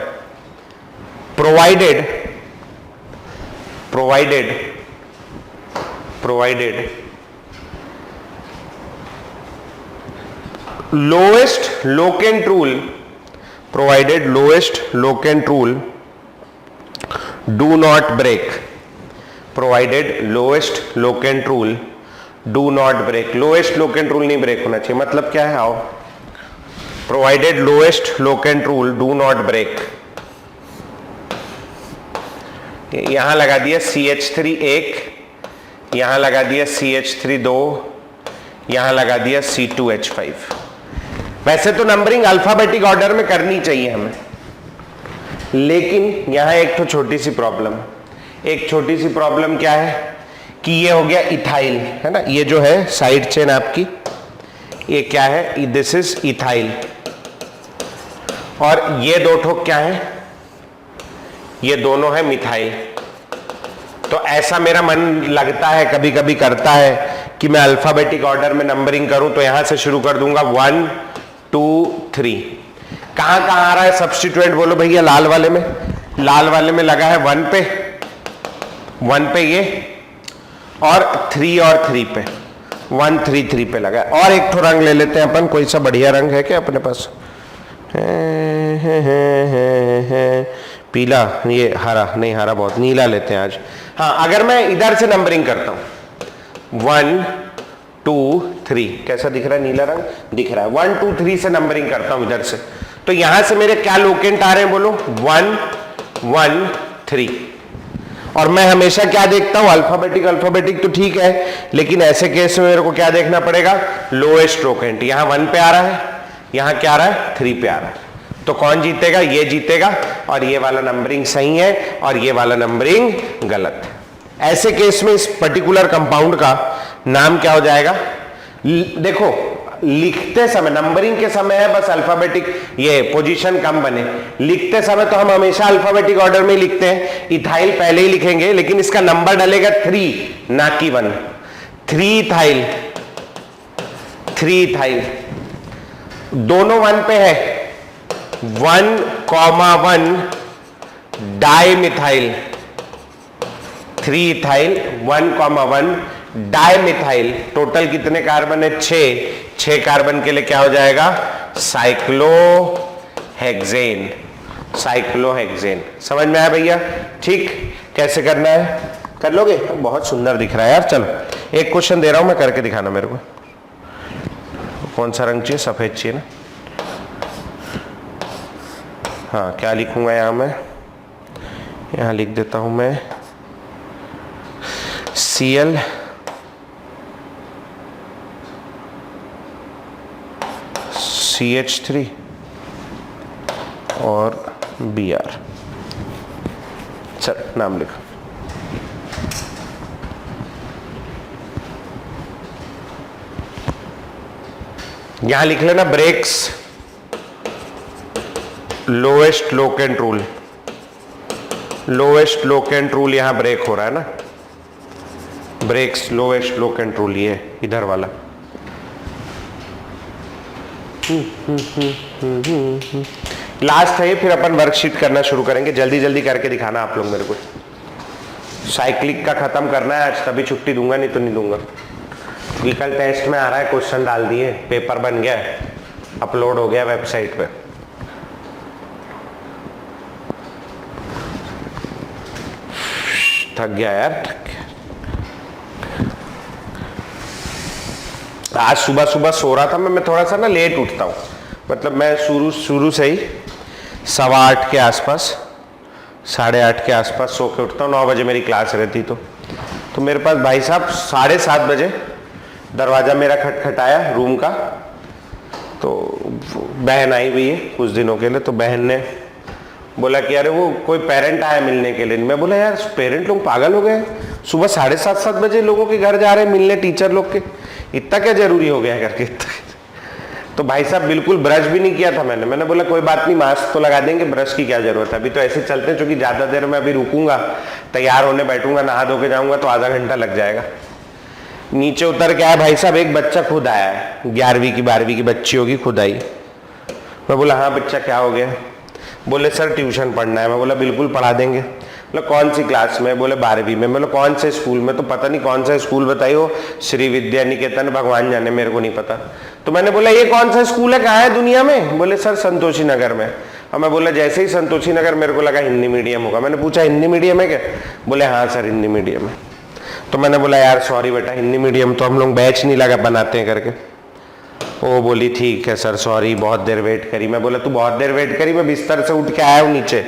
provided lowest locant rule, provided lowest locant rule do not break, provided lowest locant rule do not break। lowest locant rule नहीं ब्रेक होना चाहिए, मतलब क्या है? आओ, provided lowest locant rule do not break। यहां लगा दिया CH3 1, यहां लगा दिया CH3 2, यहां लगा दिया C2H5। वैसे तो नंबरिंग अल्फाबेटिक ऑर्डर में करनी चाहिए हमें, लेकिन यहां एक तो छोटी सी प्रॉब्लम, एक छोटी सी प्रॉब्लम क्या है कि ये हो गया इथाइल, है ना। ये जो है साइड चेन आपकी, ये क्या है? This is ethyl. और ये दो ठोक क्या है? ये दोनों है मिथाइल। तो ऐसा मेरा मन लगता है, कभी कभी करता है कि मैं अल्फाबेटिक ऑर्डर में नंबरिंग करूं, तो यहां से शुरू कर दूंगा 1 2 3। कहां कहां आ रहा है सब्स्टिट्यूएंट? बोलो भैया। लाल वाले में, लाल वाले में लगा है 1 पे, 1 पे ये, और 3 और 3 पे, 1 3 3 पे लगा है। और एक तो रंग ले लेते हैं अपन, कोई सा बढ़िया रंग है क्या अपने पास? पीला, ये हरा नहीं, हरा बहुत, नीला लेते हैं आज। हाँ अगर मैं इधर से नंबरिंग करता हूं 1 2 3, कैसा दिख रहा है? नीला रंग दिख रहा है। 1 2 3 से नंबरिंग करता हूं इधर से, तो यहां से मेरे क्या लोकेंट आ रहे हैं? बोलो 1 1 3। और मैं हमेशा क्या देखता हूं? अल्फाबेटिक, अल्फाबेटिक तो ठीक है, लेकिन ऐसे केस में मेरे को क्या देखना पड़ेगा? Lowest locant. यहां 1 पे आ रहा है, यहां क्या आ रहा है? 3 पे आ रहा है। तो कौन जीतेगा? ये जीतेगा, और ये वाला नंबरिंग सही है और ये वाला नंबरिंग गलत है। ऐसे केस में इस पर्टिकुलर कंपाउंड का नाम क्या हो जाएगा? देखो लिखते समय, नंबरिंग के समय है बस अल्फाबेटिक, ये पोजीशन कम बने। लिखते समय तो हम हमेशा अल्फाबेटिक ऑर्डर में लिखते हैं। इथाइल पहले ही लिखेंगे, लेकिन इसका नंबर डलेगा 3 ना कि 1। 3 इथाइल, 3 इथाइल, दोनों 1 पे है। 1,1 डाइमिथाइल, 3 इथाइल, 1,1 डाइमिथाइल। टोटल कितने कार्बन है? 6 कार्बन के लिए क्या हो जाएगा? साइक्लोहेक्सेन। साइक्लोहेक्सेन। समझ में आया भैया? ठीक, कैसे करना है कर लोगे? बहुत सुंदर दिख रहा है यार। चलो एक क्वेश्चन दे रहा हूं मैं, करके दिखाना मेरे को। कौन सा रंग चाहिए? सफेद चाहिए ना? हाँ, क्या लिखूंगा यहां मैं? यहां लिख देता हूं मैं Cl CH3 और Br। चल नाम लिखो। यहां लिख लेना breaks lowest locant rule. Lowest locant rule यहां ब्रेक हो रहा है ना, ब्रेक्स लोएस्ट लोकेंट रूल, ये इधर वाला। लास्ट है ये, फिर अपन वर्कशीट करना शुरू करेंगे। जल्दी जल्दी करके दिखाना आप लोग मेरे को। साइक्लिक का खत्म करना है आज, तभी छुट्टी दूंगा, नहीं तो नहीं दूंगा। क्योंकि कल टेस्ट में आ रहा है, क्वेश्चन डाल दिए, पेपर बन गया, अपलोड हो गया वेबसाइट पे। थक गया यार, थक गया। आज सुबह सुबह सो रहा था मैं थोड़ा सा ना लेट उठता हूँ, मतलब मैं शुरू से ही 8:15 के आसपास, 8:30 के आसपास सो के उठता हूँ। 9 बजे मेरी क्लास रहती, तो मेरे पास भाई साहब 7:30 बजे दरवाज़ा मेरा खटखटाया रूम का। तो बहन आई हुई है कुछ दिनों के लिए, तो बहन ने बोला कि अरे वो कोई पेरेंट आया मिलने के लिए। मैं बोला यार पेरेंट लोग पागल हो गए, सुबह 7:30 बजे लोगों के घर जा रहे हैं मिलने, टीचर लोग के, इतना क्या जरूरी हो गया करके। तो भाई साहब बिल्कुल ब्रश भी नहीं किया था मैंने बोला कोई बात नहीं, मास्क तो लगा देंगे, ब्रश की क्या जरूरत है, अभी तो ऐसे चलते हैं, क्योंकि ज़्यादा देर में अभी रुकूंगा, तैयार होने बैठूंगा, नहा धो के जाऊंगा तो आधा घंटा लग जाएगा। नीचे उतर के आया भाई साहब, एक बच्चा खुद आया है, 11वीं की 12वीं की बच्ची होगी, खुद आई। मैं बोला हाँ बच्चा क्या हो गया? बोले सर ट्यूशन पढ़ना है। मैं बोला बिल्कुल पढ़ा देंगे। बोला कौन सी क्लास में? बोले 12वीं में। बोले कौन से स्कूल में? तो पता नहीं कौन सा स्कूल बताइए, श्री विद्या निकेतन, भगवान जाने, मेरे को नहीं पता। तो मैंने बोला ये कौन सा स्कूल है, कहाँ है दुनिया में? बोले सर संतोषी नगर में। और मैं बोला जैसे ही संतोषी नगर, मेरे को लगा हिंदी मीडियम होगा। मैंने पूछा हिंदी मीडियम है क्या? बोले हाँ सर हिंदी मीडियम है। तो मैंने बोला यार सॉरी बेटा, हिंदी मीडियम तो हम लोग बैच नहीं लगा बनाते हैं करके। वो बोली ठीक है सर सॉरी, बहुत देर वेट करी। मैं बोला तू बहुत देर वेट करी? मैं बिस्तर से उठ के आया हूँ नीचे।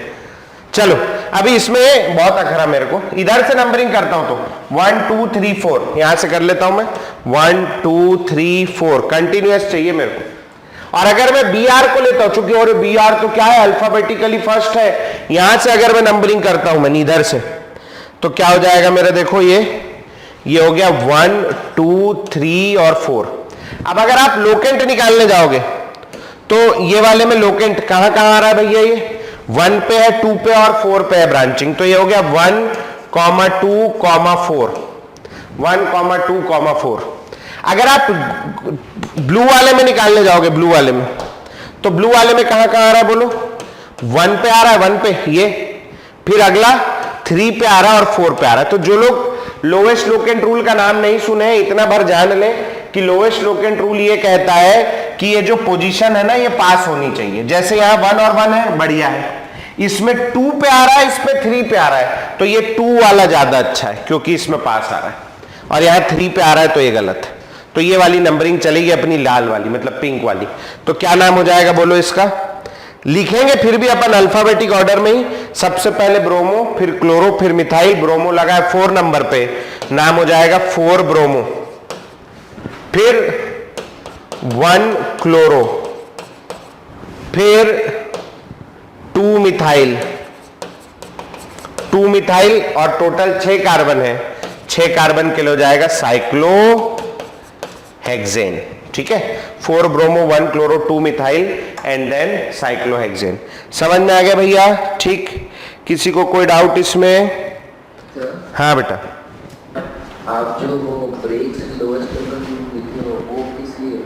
चलो अभी इसमें बहुत अखरा मेरे को, इधर से नंबरिंग करता हूं तो 1 2 3 4 यहां से कर लेता हूं मैं। 1 2 3 4 कंटिन्यूअस चाहिए मेरे को। और अगर मैं बी आर को लेता हूं, चूंकि और बी आर तो क्या है, अल्फाबेटिकली फर्स्ट है, यहां से अगर मैं नंबरिंग करता हूं मैं इधर से, तो क्या हो जाएगा मेरा? देखो ये हो गया 1 2 3 और 4। अब अगर आप लोकेंट निकालने जाओगे तो ये वाले में लोकेंट कहां कहां आ रहा है भैया? ये 1 पे है, 2 पे और 4 पे है ब्रांचिंग। तो ये हो गया 1, 2, 4 1, 2, 4। अगर आप ब्लू वाले में निकालने जाओगे, ब्लू वाले में, तो ब्लू वाले में कहां कहां आ रहा है बोलो? 1 पे आ रहा है, 1 पे ये, फिर अगला 3 पे आ रहा है और 4 पे आ रहा है। तो जो लोग लोएस्ट लोकेंट रूल का नाम नहीं सुने हैं, इतना भर जान लें कि लोएस्ट लोकेंट रूल ये कहता है कि ये जो पोजीशन है ना, ये पास होनी चाहिए। जैसे यहां 1 और 1 है, बढ़िया है, इसमें 2 पे आ रहा है, इस पे 3 पे आ रहा है, तो ये 2 वाला ज्यादा अच्छा है क्योंकि इसमें पास आ रहा है, और यहां 3 पे आ रहा है तो ये गलत है। तो ये वाली नंबरिंग चलेगी अपनी लाल वाली, मतलब पिंक वाली। तो क्या नाम हो जाएगा बोलो इसका? लिखेंगे फिर भी अपन अल्फाबेटिक ऑर्डर में ही, सबसे पहले ब्रोमो, फिर क्लोरो, फिर मिथाइल। ब्रोमो लगा है 4 नंबर पे, नाम हो जाएगा 4 ब्रोमो, फिर 1 क्लोरो, फिर 2 मिथाइल, 2 मिथाइल, और टोटल 6 कार्बन है, 6 कार्बन के लिए हो जाएगा साइक्लोहेक्सेन। ठीक है, 4 bromo, 1 chloro, 2 methyl and then cyclohexane. समझ में आ गया भैया? ठीक, किसी को कोई डाउट इसमें? हाँ बेटा, आप जो वो ब्रेक्स लोएस्ट लोकेंट रूल लिखे हो वो किस लिए?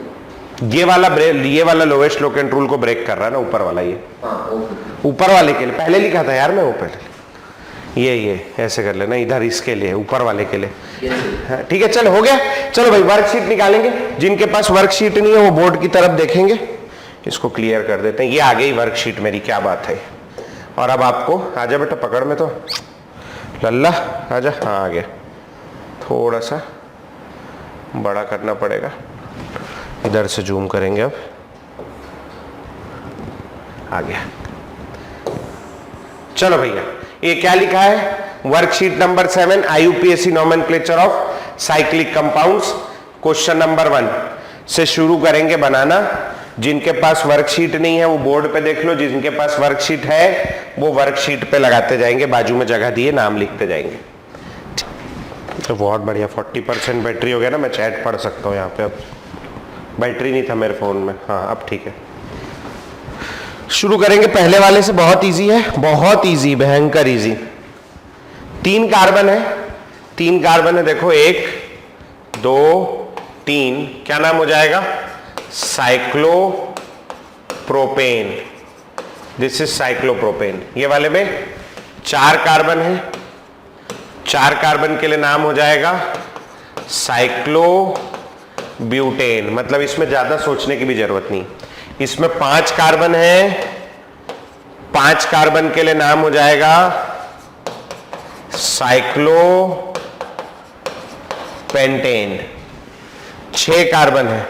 ये वाला लोएस्ट लोकेंट रूल को ब्रेक कर रहा है ना, ऊपर वाला। ये हाँ, ऊपर वाले के लिए पहले लिखा था यार मैं, वो पहले ये ऐसे कर लेना, इधर इसके लिए, ऊपर वाले के लिए। हाँ, ठीक है, चलो हो गया। चलो भाई वर्कशीट निकालेंगे। जिनके पास वर्कशीट नहीं है वो बोर्ड की तरफ देखेंगे। इसको क्लियर कर देते हैं। ये आ गई वर्कशीट मेरी, क्या बात है। और अब आपको आजा बेटा, पकड़ में तो लल्ला, आजा, हाँ आ गया। थोड़ा सा बड़ा करना पड़ेगा, इधर से जूम करेंगे, अब आ गया। चलो भैया, ये क्या लिखा है, worksheet number 7 IUPAC nomenclature of cyclic compounds. Question number 1 से शुरू करेंगे बनाना। जिनके पास वर्कशीट नहीं है वो बोर्ड पे देख लो, जिनके पास वर्कशीट है वो वर्कशीट पे लगाते जाएंगे, बाजू में जगह दिए नाम लिखते जाएंगे। तो बहुत बढ़िया, 40% बैटरी हो गया ना, मैं चैट पढ़ सकता हूँ यहाँ पे। अब बैटरी नहीं था मेरे फोन में, हाँ अब ठीक है। शुरू करेंगे पहले वाले से, बहुत इजी है, बहुत इजी, भयंकर इजी। 3 कार्बन है, 3 कार्बन है, देखो 1 2 3, क्या नाम हो जाएगा, साइक्लोप्रोपेन। This is cyclopropane. ये वाले में 4 कार्बन है, 4 कार्बन के लिए नाम हो जाएगा साइक्लोब्यूटेन। मतलब इसमें ज्यादा सोचने की भी जरूरत नहीं। इसमें 5 कार्बन है, 5 कार्बन के लिए नाम हो जाएगा साइक्लोपेंटेन। 6 कार्बन है,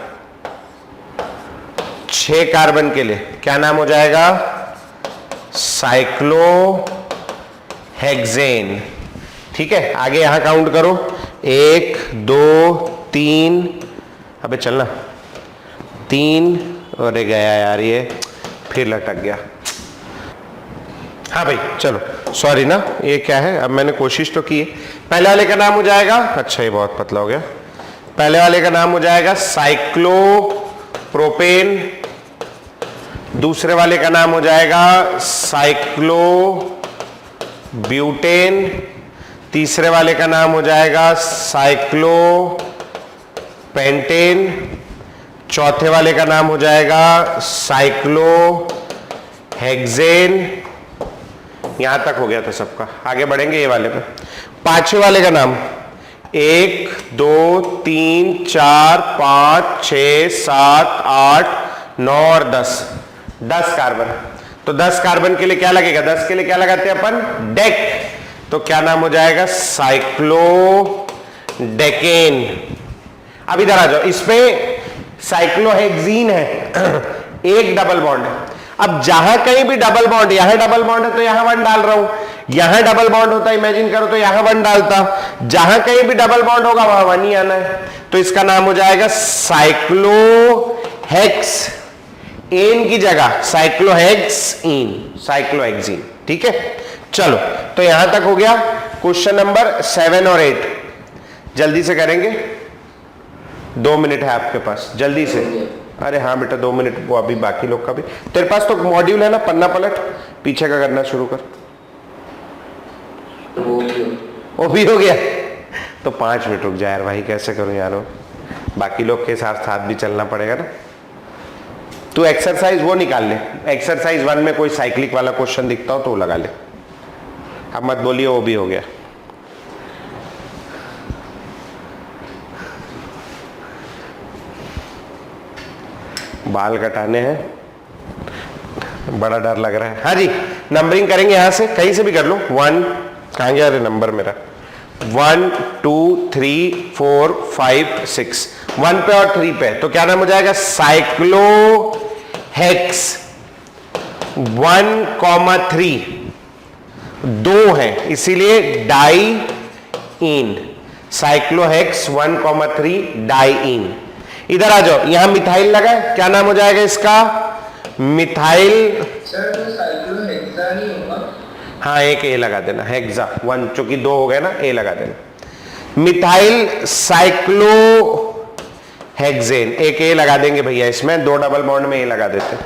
6 कार्बन के लिए क्या नाम हो जाएगा, साइक्लोहेक्सेन। ठीक है, आगे यहां काउंट करो, 1 2 3, अबे चलना, 3, अरे गया यार, ये फिर लटक गया। हाँ भाई चलो, सॉरी ना, ये क्या है, अब मैंने कोशिश तो की है। पहले वाले का नाम हो जाएगा, अच्छा ये बहुत पतला हो गया, पहले वाले का नाम हो जाएगा साइक्लोप्रोपेन, दूसरे वाले का नाम हो जाएगा साइक्लोब्यूटेन, तीसरे वाले का नाम हो जाएगा साइक्लोपेंटेन, चौथे वाले का नाम हो जाएगा साइक्लोहेक्सेन। यहां तक हो गया था सबका, आगे बढ़ेंगे ये वाले पे। 5वें वाले का नाम 1 2 3 4 5 6 7 8 9 और 10, 10 कार्बन। तो 10 कार्बन के लिए क्या लगेगा, 10 के लिए क्या लगाते हैं अपन, डेक। तो क्या नाम हो जाएगा, साइक्लोडेकेन। अब इधर आ जाओ, इसमें साइक्लोहेक्सीन है, एक डबल बॉन्ड है। अब जहां कहीं भी डबल बॉन्ड, यहां डबल बॉन्ड है तो यहां 1 डाल रहा हूं, यहां डबल बॉन्ड होता, इमेजिन करो तो यहां 1 डालता, जहां कहीं भी डबल बॉन्ड होगा वहां 1 ही आना है। तो इसका नाम हो जाएगा साइक्लोहेक्स, एन की जगह साइक्लोहेक्सीन, साइक्लोहेक्सीन। ठीक है, चलो तो यहां तक हो गया। क्वेश्चन नंबर 7 और 8 जल्दी से करेंगे, 2 मिनट है आपके पास, जल्दी से। अरे हाँ बेटा 2 मिनट, वो अभी बाकी लोग का भी। तेरे पास तो मॉड्यूल है ना, पन्ना पलट, पीछे का करना शुरू कर। वो भी हो गया, तो 5 मिनट रुक जाए यार भाई, कैसे करूं यार, बाकी लोग के साथ साथ भी चलना पड़ेगा ना। तू एक्सरसाइज वो निकाल ले, एक्सरसाइज 1 में कोई साइक्लिक वाला क्वेश्चन दिखता हो तो वो लगा ले। अब मत बोलिए वो भी हो गया। बाल कटाने हैं, बड़ा डर लग रहा है। हाँ जी, नंबरिंग करेंगे यहां से, कहीं से भी कर लो। 1, कहां गया रे नंबर मेरा, 1 2 3 4 5 6, 1 पे और 3 पे, तो क्या नाम हो जाएगा, साइक्लोहेक्स। 1,3 2 है इसीलिए डाईइन, साइक्लोहेक्स 1,3 डाईइन। इधर आ जाओ, यहां मिथाइल लगा है, क्या नाम हो जाएगा इसका, मिथाइल। सर तो साइक्लोहेक्सा नहीं होगा, हाँ एक ए लगा देना, हेक्सा 1, चूंकि 2 हो गए ना, ए लगा देना। मिथाइल साइक्लोहेक्सेन, एक ए लगा देंगे भैया इसमें, 2 डबल बॉन्ड में ए लगा देते हैं,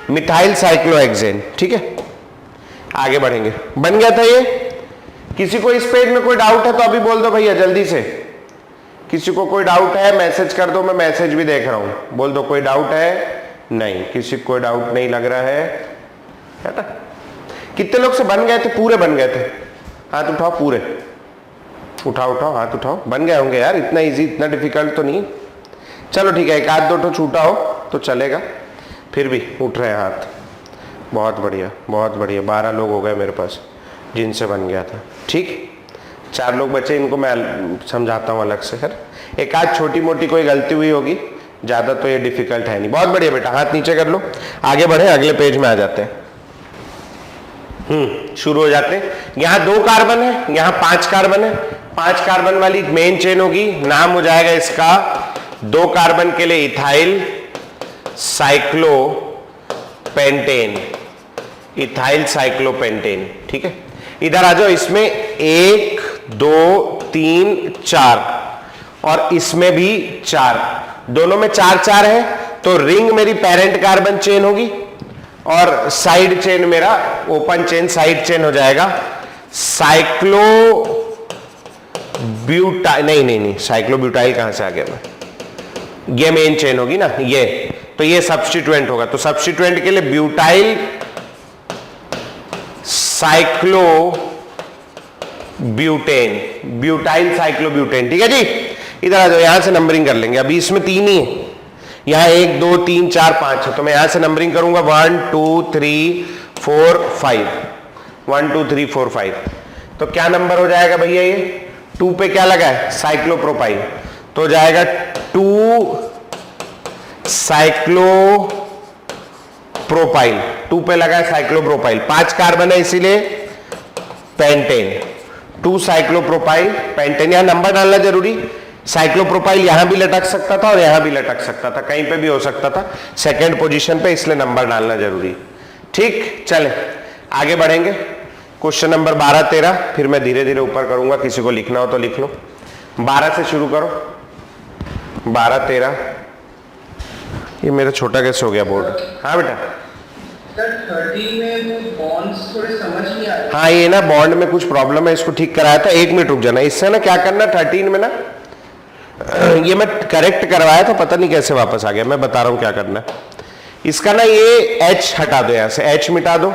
मिथाइल साइक्लोहेक्सेन। ठीक है, आगे बढ़ेंगे। बन गया था ये। किसी को इस पेज में कोई डाउट है तो अभी बोल दो भैया जल्दी से। किसी को कोई डाउट है मैसेज कर दो, मैं मैसेज भी देख रहा हूं, बोल दो कोई डाउट है, नहीं किसी को कोई डाउट नहीं लग रहा है ना। कितने लोग से बन गए थे, पूरे बन गए थे, हाथ उठाओ पूरे, उठाओ उठाओ हाथ उठाओ, बन गए होंगे यार, इतना इजी इतना डिफिकल्ट तो नहीं। चलो ठीक है, एक आध 2 छूटा हो तो चलेगा, फिर भी उठ रहे हैं हाथ, बहुत बढ़िया, बहुत बढ़िया। 12 लोग हो गए मेरे पास जिनसे बन गया था। ठीक, 4 लोग बचे, इनको मैं समझाता हूँ अलग से। खैर एक आध छोटी मोटी कोई गलती हुई होगी, ज़्यादा तो ये डिफिकल्ट है नहीं। बहुत बढ़िया बेटा, हाथ नीचे कर लो, आगे बढ़े, अगले पेज में आ जाते हैं। शुरू हो जाते हैं। यहाँ 2 कार्बन है, यहाँ 5 कार्बन है। 5 कार्बन वाली मेन चेन होगी, नाम हो जाएगा इसका 2 कार्बन के लिए इथाइल साइक्लोपेंटेन, इथाइल साइक्लोपेंटेन। ठीक है, इधर आ जाओ। इसमें 1 2 3 4 और इसमें भी 4, दोनों में 4 4 है, तो रिंग मेरी पेरेंट कार्बन चेन होगी और साइड चेन मेरा ओपन चेन साइड चेन हो जाएगा साइक्लो ब्यूटाइल। नहीं, साइक्लो ब्यूटाइल कहां से आ गया मैं, ये मेन चेन होगी ना ये, तो ये सब्स्टिट्यूएंट होगा। तो सब्स्टिट्यूएंट के लिए butyl cyclo butane, butyl cyclo butane. ठीक है जी, इधर आ जाओ, यहां से नंबरिंग कर लेंगे। अभी इसमें 3 ही है, यहां 1 2 3 4 5 है, तो मैं यहां से नंबरिंग करूंगा 1 2 3 4 5, 1 2 3 4 5। तो क्या नंबर हो जाएगा भैया, ये 2 पे क्या लगा है, साइक्लोप्रोपाइल, तो हो जाएगा 2 साइक्लोप्रोपाइल। 2 पे लगा है साइक्लोप्रोपाइल, 5 कार्बन है इसीलिए पेंटेन, 2 साइक्लोप्रोपाइल पेंटेन। यहां नंबर डालना जरूरी, साइक्लोप्रोपाइल यहां भी लटक सकता था और यहां भी लटक सकता था, कहीं पे भी हो सकता था सेकंड पोजीशन पे, इसलिए नंबर डालना जरूरी। ठीक, चले आगे बढ़ेंगे। क्वेश्चन नंबर 12 13, फिर मैं धीरे धीरे ऊपर करूंगा, किसी को लिखना हो तो लिख लो। 12 से शुरू करो, 12 13। ये मेरा छोटा कैसे हो गया बोर्ड। हाँ बेटा, सर 13 में बॉन्ड्स थोड़े समझ नहीं आ रहे। हाँ ये ना बॉन्ड में कुछ प्रॉब्लम है, इसको ठीक कराया था। 1 मिनट रुक जाना, इससे ना क्या करना 13 में ना, ये मैं करेक्ट करवाया था, पता नहीं कैसे वापस आ गया, मैं बता रहा हूं क्या करना है। इसका ना ये H हटा दो, यहां से H मिटा दो,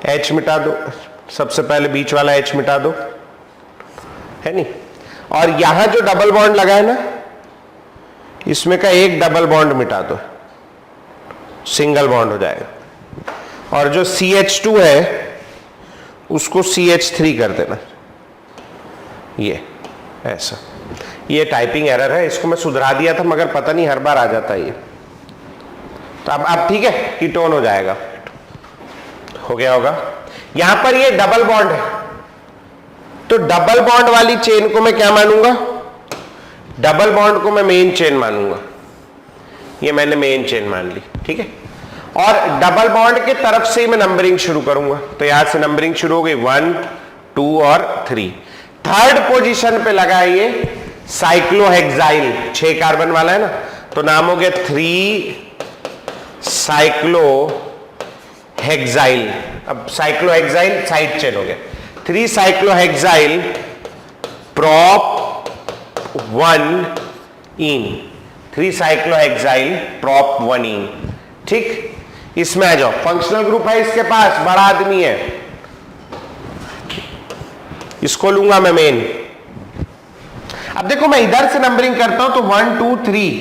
H मिटा दो, सबसे पहले बीच वाला H मिटा दो, है नहीं। और यहां जो डबल बॉन्ड लगा है ना, इसमें का एक डबल बॉन्ड मिटा दो, सिंगल बॉन्ड हो जाएगा। और जो CH2 है उसको CH3 कर देना, ये ऐसा। ये टाइपिंग एरर है, इसको मैं सुधरा दिया था मगर पता नहीं हर बार आ जाता है ये। तो अब ठीक है, कीटोन हो जाएगा, हो गया होगा। यहां पर ये डबल बॉन्ड है, तो डबल बॉन्ड वाली चेन को मैं क्या मानूंगा, डबल बॉन्ड को मैं मेन चेन मानूंगा। ये मैंने मेन चेन मान ली, ठीक है। और डबल बॉन्ड के तरफ से ही मैं नंबरिंग शुरू करूंगा, तो यहां से नंबरिंग शुरू हो गई 1 2 और 3। थर्ड पोजीशन पे लगा है ये साइक्लोहेक्साइल, 6 कार्बन वाला है ना, तो नाम हो गया 3 साइक्लोहेक्साइल। अब साइक्लोहेक्साइल साइड चेन हो गया, 3 साइक्लोहेक्साइल prop 1 इन, 3 साइक्लोहेक्साइल prop 1 इन। ठीक, इसमें आ जाओ। फंक्शनल ग्रुप है इसके पास, बड़ा आदमी है, इसको लूंगा मैं मेन। अब देखो मैं इधर से नंबरिंग करता हूं तो 1 2 3,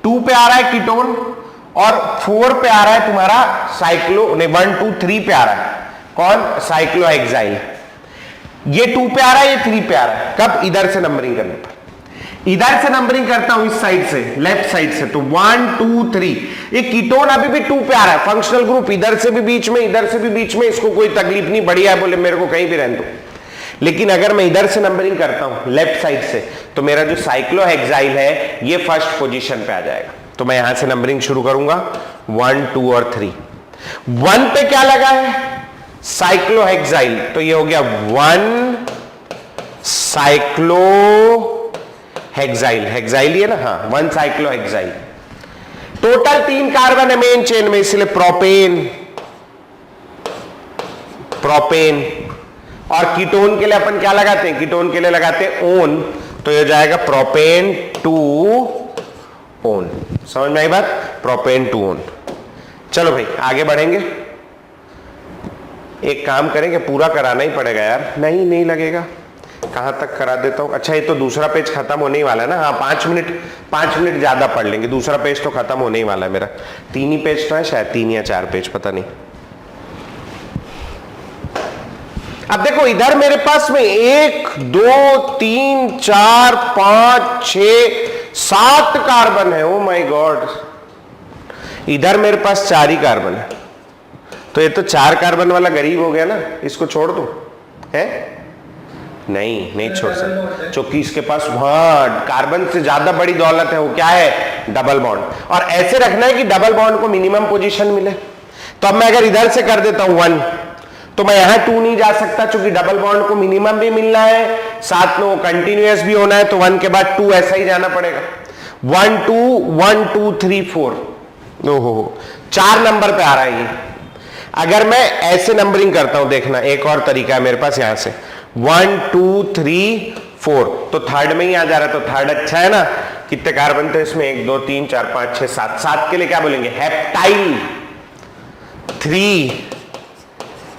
2 पे आ रहा है कीटोन और 4 पे आ रहा है तुम्हारा साइक्लो, नहीं 1 2 3 पे आ रहा है कौन, साइक्लोहेक्साइल। ये 2 पे आ रहा है, ये 3 पे आ रहा है। कब, इधर से नंबरिंग करने पर। इधर से नंबरिंग करता हूं इस साइड से, लेफ्ट साइड से, तो 1 2 3। ये कीटोन अभी भी 2 पे आ रहा है, फंक्शनल ग्रुप इधर से भी बीच में, इधर से भी बीच में, इसको कोई तकलीफ नहीं, बढ़िया है, बोले मेरे को कहीं भी रहने दो। लेकिन अगर मैं इधर से नंबरिंग करता हूं लेफ्ट साइड से, तो मेरा जो साइक्लोहेक्साइल है ये फर्स्ट पोजीशन पे आ जाएगा। तो मैं यहां से नंबरिंग शुरू करूंगा 1 2 और 3। 1 पे क्या लगा है, साइक्लोहेक्साइल, तो ये हो गया 1 साइक्लोहेक्साइल, हेक्साइल है ना, हाँ 1 साइक्लोहेक्साइल। टोटल 3 कार्बन है मेन चेन में, इसलिए प्रोपेन, प्रोपेन। और कीटोन के लिए अपन क्या लगाते हैं, कीटोन के लिए लगाते हैं ओन, तो ये जाएगा प्रोपेन 2 ओन। समझ में आई बात, प्रोपेन 2 ओन। चलो भाई आगे बढ़ेंगे। एक काम करेंगे, पूरा कराना ही पड़ेगा यार, नहीं लगेगा, कहाँ तक करा देता हूँ। अच्छा ये तो दूसरा पेज खत्म होने ही वाला है ना। हाँ 5 मिनट ज्यादा पढ़ लेंगे, दूसरा पेज तो खत्म होने ही वाला है मेरा। 3 ही पेज तो है शायद, 3 या 4 पेज, पता नहीं। अब देखो इधर मेरे पास में 1 2 3 4 5 6 7 कार्बन है। ओ माय गॉड, इधर मेरे पास 4 ही कार्बन है। तो ये तो 4 कार्बन वाला गरीब हो गया ना, इसको छोड़ दो है? नहीं छोड़ सकते, क्योंकि इसके पास वहां कार्बन से ज्यादा बड़ी दौलत है। वो क्या है? Double bond. और ऐसे रखना है कि डबल बॉन्ड को मिनिमम पोजीशन मिले। तो अब मैं अगर इधर से कर देता हूं 1, तो मैं यहां 2 नहीं जा सकता, क्योंकि डबल बॉन्ड को मिनिमम भी मिलना है, साथ में वो कंटिन्यूअस भी होना है। तो 1 के बाद 2 ऐसा ही जाना पड़ेगा। 1 2 3 4, ओहो 4 नंबर पे आ रहा है ये। अगर मैं ऐसे नंबरिंग करता हूं, देखना एक और तरीका है मेरे पास, यहां से 1 2 3 4, तो थर्ड में ही आ जा रहा है। तो थर्ड अच्छा है ना। कितने कार्बन थे इसमें? 1 2 3 4 5 6 7। 7 के लिए क्या बोलेंगे? हेप्टाइल। 3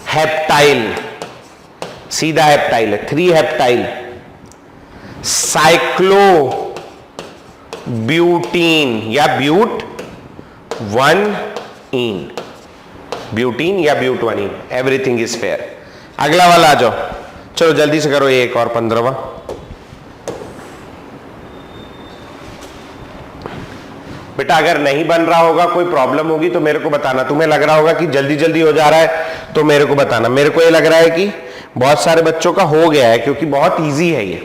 हेप्टाइल, सीधा हेप्टाइल है, 3 हेप्टाइल। साइक्लो ब्यूटीन या ब्यूट 1-इन, ब्यूटीन या ब्यूट 1-इन, एवरीथिंग इज फेयर। अगला वाला आ जाओ, चलो जल्दी से करो, एक और 15वां। बेटा अगर नहीं बन रहा होगा, कोई प्रॉब्लम होगी तो मेरे को बताना। तुम्हें लग रहा होगा कि जल्दी जल्दी हो जा रहा है तो मेरे को बताना। मेरे को ये लग रहा है कि बहुत सारे बच्चों का हो गया है, क्योंकि बहुत इजी है ये,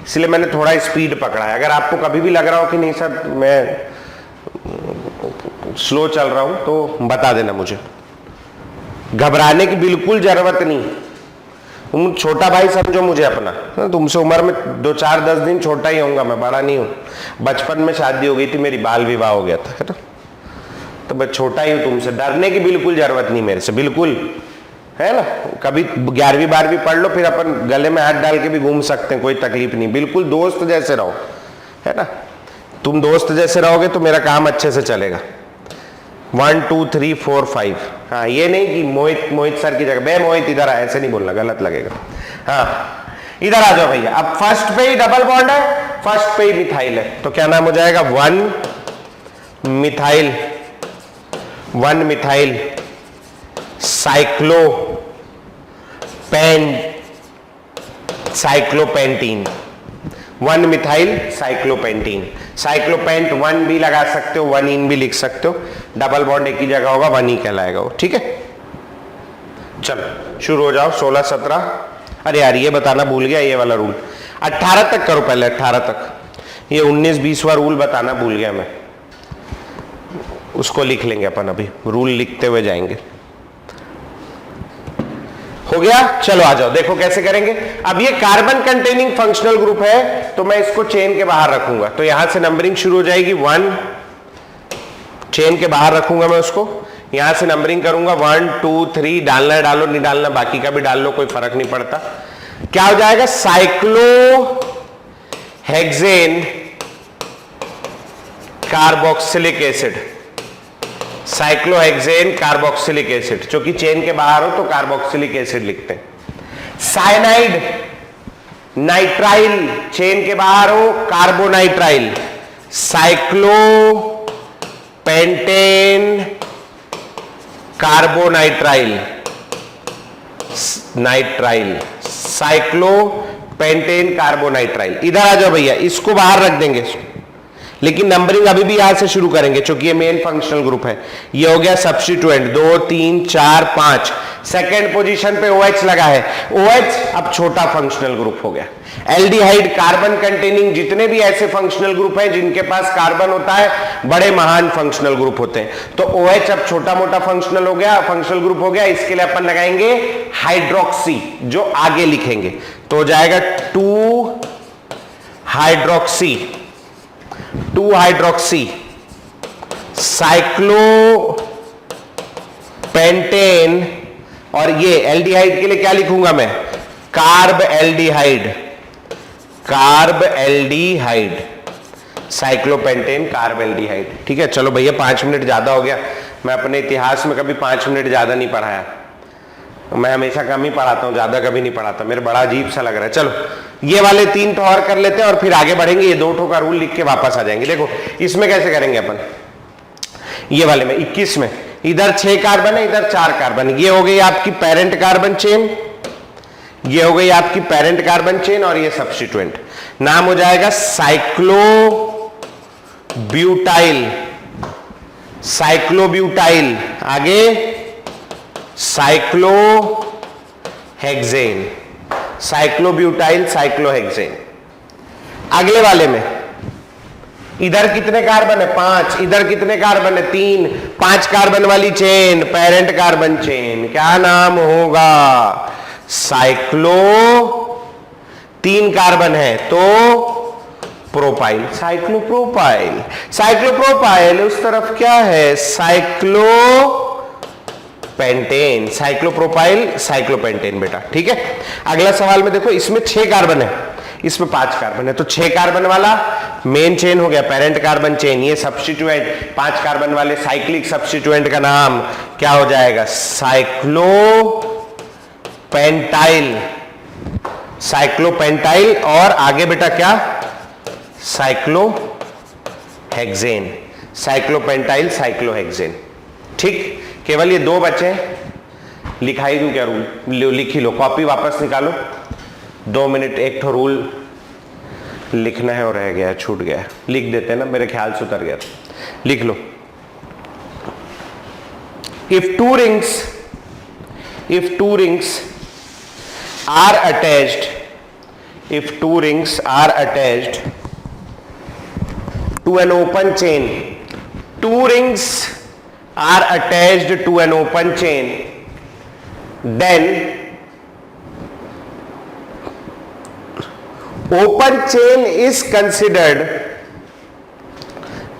इसलिए मैंने थोड़ा स्पीड पकड़ा है। अगर आपको कभी भी लग रहा हो कि नहीं सर मैं स्लो चल रहा हूं, तो बता देना मुझे। घबराने की बिल्कुल जरूरत नहीं। तुम छोटा भाई समझो मुझे अपना, तुमसे उम्र में 2 4 10 दिन छोटा ही होऊंगा, मैं बड़ा नहीं हूं। बचपन में शादी हो गई थी मेरी, बाल विवाह हो गया था, है ना। तो मैं छोटा ही हूं तुमसे, डरने की बिल्कुल जरूरत नहीं मेरे से, बिल्कुल, है ना। कभी 11वीं 12वीं पढ़ लो, फिर अपन गले में हाथ डाल के भी घूम सकते हैं, कोई तकलीफ नहीं। बिल्कुल दोस्त जैसे रहो, है ना। तुम दोस्त जैसे रहोगे तो मेरा काम अच्छे से चलेगा। 1 2 3 4 5। हाँ ये नहीं कि मोहित सर की जगह बे मोहित इधर आ, ऐसे नहीं बोलना, गलत लगेगा। हाँ इधर आ जाओ भैया। अब फर्स्ट पे ही डबल बॉन्ड है, फर्स्ट पे ही मिथाइल है, तो क्या नाम हो जाएगा? 1 methyl, 1 methyl cyclopentene, 1 methyl cyclopentene. साइक्लोपेंट 1 भी लगा सकते हो, 1-इन भी लिख सकते हो। डबल बॉन्ड एक ही जगह होगा, 1 ही कहलाएगा वो, ठीक है। चलो शुरू हो जाओ। 16 17, अरे यार ये बताना भूल गया, ये वाला रूल 18 तक करो पहले, 18 तक। ये 19 20वां रूल बताना भूल गया मैं, उसको लिख लेंगे अपन, अभी रूल लिखते हुए जाएंगे। हो गया? चलो आ जाओ, देखो कैसे करेंगे। अब ये कार्बन कंटेनिंग फंक्शनल ग्रुप है, तो मैं इसको चेन के बाहर रखूंगा। तो यहां से नंबरिंग शुरू हो जाएगी 1, चेन के बाहर रखूंगा मैं उसको। यहां से नंबरिंग करूंगा 1 2 3, डालना है डालो, नहीं डालना बाकी का भी डाल लो, कोई फर्क नहीं पड़ता। क्या हो जाएगा? Cyclohexane carboxylic acid, cyclohexane carboxylic acid, क्योंकि चेन के बाहर हो तो कार्बोक्सिलिक एसिड लिखते हैं। साइनाइड नाइट्राइल, चेन के बाहर हो carbonitrile, cyclopentane carbonitrile, nitrile, cyclopentane carbonitrile. इधर आ जाओ भैया, इसको बाहर रख देंगे, लेकिन नंबरिंग अभी भी यहां से शुरू करेंगे, क्योंकि ये मेन फंक्शनल ग्रुप है। ये हो गया सब्स्टिट्यूएंट, 2 3 4 5, सेकेंड पोजीशन पे OH लगा है। OH अब छोटा फंक्शनल ग्रुप हो गया। एल्डिहाइड कार्बन कंटेनिंग जितने भी ऐसे फंक्शनल ग्रुप हैं जिनके पास कार्बन होता है, बड़े महान फंक्शनल ग्रुप होते हैं। तो OH अब छोटा मोटा फंक्शनल हो गया, फंक्शनल ग्रुप हो गया। इसके लिए अपन लगाएंगे हाइड्रोक्सी, जो आगे लिखेंगे, तो हो जाएगा 2 हाइड्रोक्सी साइक्लोपेंटेन, और ये एल्डिहाइड के लिए क्या लिखूंगा मैं? Carb aldehyde, cyclopentane carb aldehyde. ठीक है, चलो भैया 5 मिनट ज्यादा हो गया। मैं अपने इतिहास में कभी 5 मिनट ज्यादा नहीं पढ़ाया, मैं हमेशा कम ही पढ़ाता हूं, ज्यादा कभी नहीं पढ़ाता। मेरे बड़ा अजीब सा लग रहा है। चलो ये वाले 3 तो और कर लेते हैं और फिर आगे बढ़ेंगे। ये 2 ठो का रूल लिख के वापस आ जाएंगे। देखो इसमें कैसे करेंगे अपन, ये वाले में 21 में इधर 6 कार्बन है, इधर 4 कार्बन। ये हो गई आपकी पेरेंट कार्बन चेन, ये हो गई आपकी पेरेंट कार्बन चेन और ये सब्स्टिट्यूएंट। नाम हो जाएगा साइक्लोब्यूटाइल, साइक्लोब्यूटाइल। आगे साइक्लोहेक्सेन, साइक्लोब्यूटाइल साइक्लोहेक्सेन। अगले वाले में इधर कितने कार्बन है 5, इधर कितने कार्बन है 3, 5 कार्बन वाली चेन पेरेंट कार्बन चेन, क्या नाम होगा? साइक्लो, 3 कार्बन है तो प्रोपाइल, साइक्लोप्रोपाइल। साइक्लोप्रोपाइल उस तरफ क्या है? साइक्लो पेंटेन, साइक्लोप्रोपाइल साइक्लोपेंटेन बेटा, ठीक है। अगला सवाल में देखो इसमें 6 कार्बन है, इसमें 5 कार्बन है, तो 6 कार्बन वाला मेन चेन हो गया पेरेंट कार्बन चेन। ये सब्स्टिट्यूएंट 5 कार्बन वाले साइक्लिक सब्स्टिट्यूएंट का नाम क्या हो जाएगा? साइक्लोपेंटाइल, साइक्लोपेंटाइल। और आगे बेटा क्या? Cyclohexane, cyclopentyl cyclohexane. ठीक, केवल ये 2 बचे। लिखाई दूं क्या रूल? लिख ही लो, कॉपी वापस निकालो। 2 मिनट, एक ठो रूल लिखना है और रह गया, छूट गया। लिख देते हैं ना, मेरे ख्याल से उतर गया। लिख लो, if two rings are attached, if two rings are attached to an open chain, two rings are attached to an open chain, then open chain is considered,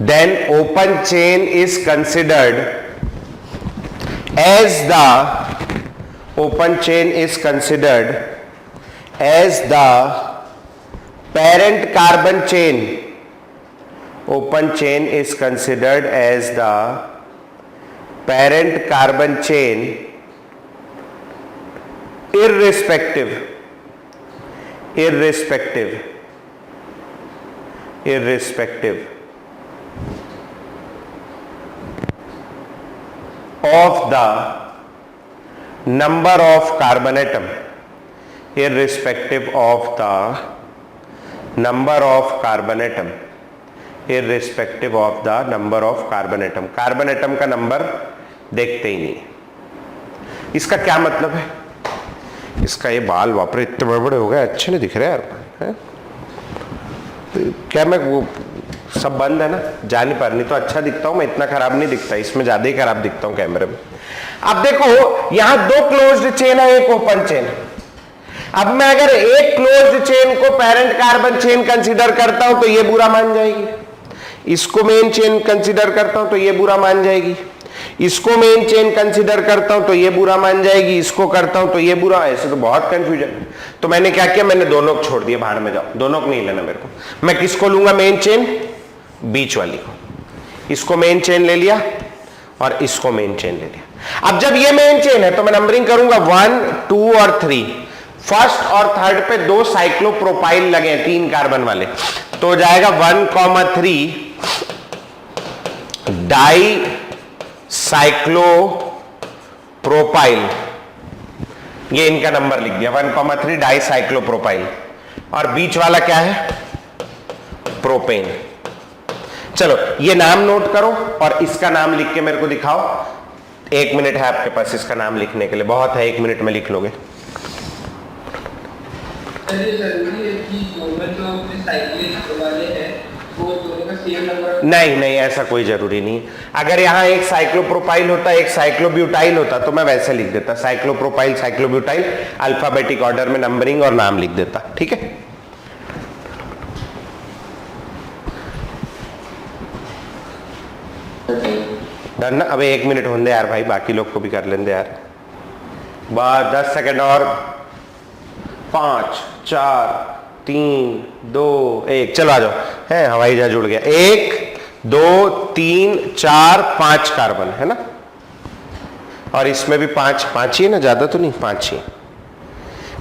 then open chain is considered as the, open chain is considered as the parent carbon chain, open chain is considered as the parent carbon chain irrespective of the number of carbon atom, irrespective of the number of carbon atom, irrespective of the number of carbon atom। Carbon atom का नंबर देखते ही नहीं। इसका क्या मतलब है? इसका ये बाल वापरे इतने बड़े बड़े हो गए, अच्छे नहीं दिख रहे यार, है? क्या मैं वो सब बंद है ना, जा नहीं पा रही, तो अच्छा दिखता हूं मैं, इतना खराब नहीं दिखता, इसमें ज्यादा ही खराब दिखता हूं कैमरे में। अब देखो यहां 2 क्लोज्ड चेन है, एक ओपन चेन। अब मैं अगर एक क्लोज्ड चेन को पेरेंट कार्बन चेन कंसीडर करता हूं तो ये बुरा मान जाएगी, इसको मेन चेन कंसीडर करता हूं तो ये बुरा मान जाएगी, इसको मेन चेन कंसीडर करता हूं तो ये बुरा मान जाएगी, इसको करता हूं तो ये बुरा। ऐसे तो बहुत कंफ्यूजन। तो मैंने क्या किया, मैंने दोनों को छोड़ दिया, बाहर में जाओ, दोनों को नहीं लेना मेरे को। मैं किसको लूंगा? मेन चेन, बीच वाली को। इसको मेन चेन ले लिया और इसको मेन चेन ले लिया। अब जब ये मेन चेन है तो मैं नंबरिंग करूंगा 1, 2 और 3। फर्स्ट और थर्ड पे 2 साइक्लोप्रोपाइल लगे हैं 3 कार्बन वाले, तो हो जाएगा 1,3 डाई साइक्लोप्रोपाइल। ये इनका नंबर लिख दिया 1,3 डाई साइक्लोप्रोपाइल। और बीच वाला क्या है? प्रोपेन। चलो ये नाम नोट करो और इसका नाम लिख के मेरे को दिखाओ। 1 मिनट है आपके पास इसका नाम लिखने के लिए, बहुत है, 1 मिनट में लिख लोगे। नहीं नहीं, ऐसा कोई जरूरी नहीं। अगर यहाँ एक साइक्लोप्रोपाइल होता, एक साइक्लोब्यूटाइल होता तो मैं वैसे लिख देता, साइक्लोप्रोपाइल साइक्लोब्यूटाइल, अल्फाबेटिक ऑर्डर में नंबरिंग और नाम लिख देता। ठीक है, डन ना? अब 1 मिनट होने यार भाई, बाकी लोग को भी कर लेंगे यार। बस 10 सेकंड और। 5, 4, 3, 2, 1, चलो आ जाओ। है हवाई जहाज जुड़ गया। 1, 2, 3, 4, 5 कार्बन है ना, और इसमें भी 5 ही है ना, ज्यादा तो नहीं, 5 ही।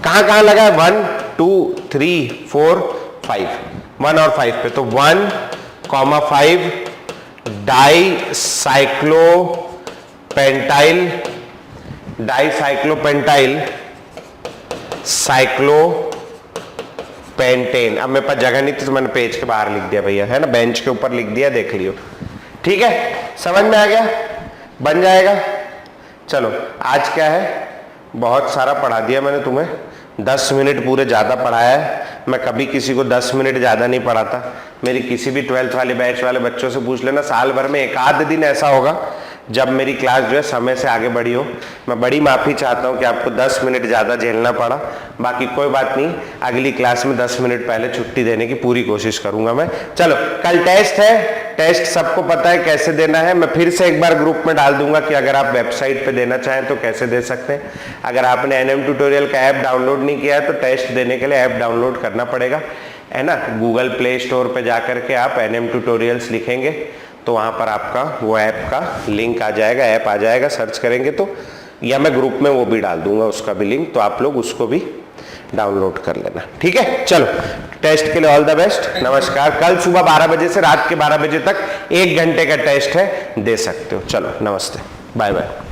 कहां कहां लगा है? 1 2 3 4 5, 1 और 5 पे। तो 1,5 डाइसाइक्लोपेंटाइल साइक्लोपेंटेन। अब मेरे पास जगह नहीं थी तो मैंने पेज के बाहर लिख दिया भैया, है ना, बेंच के ऊपर लिख दिया, देख लियो। ठीक है, समझ में आ गया, बन जाएगा। चलो आज क्या है, बहुत सारा पढ़ा दिया मैंने तुम्हें, 10 मिनट पूरे ज़्यादा पढ़ाया है। मैं कभी किसी को 10 मिनट ज़्यादा नहीं पढ़ाता। मेरी किसी भी 12th वाले बैच वाले बच्चों से पूछ लेना, साल भर में एक आध दिन ऐसा होगा जब मेरी क्लास जो है समय से आगे बढ़ी हो। मैं बड़ी माफ़ी चाहता हूँ कि आपको 10 मिनट ज़्यादा झेलना पड़ा। बाकी कोई बात नहीं, अगली क्लास में 10 मिनट पहले छुट्टी देने की पूरी कोशिश करूंगा मैं। चलो कल टेस्ट है, टेस्ट सबको पता है कैसे देना है। मैं फिर से एक बार ग्रुप में डाल दूंगा कि अगर आप वेबसाइट पे देना चाहें तो कैसे दे सकते हैं। अगर आपने एनएम ट्यूटोरियल का ऐप डाउनलोड नहीं किया है तो टेस्ट देने के लिए ऐप डाउनलोड करना पड़ेगा, है ना। गूगल प्ले स्टोर पे जा करके आप एनएम ट्यूटोरियल्स लिखेंगे तो वहां पर आपका वो ऐप का लिंक आ जाएगा, ऐप आ जाएगा, सर्च करेंगे तो, या मैं ग्रुप में वो भी डाल दूंगा उसका भी लिंक, तो आप लोग उसको भी डाउनलोड कर लेना। ठीक है, चलो टेस्ट के लिए ऑल द बेस्ट, नमस्कार। कल सुबह 12 बजे से रात के 12 बजे तक 1 घंटे का टेस्ट है, दे सकते हो। चलो नमस्ते, बाय बाय।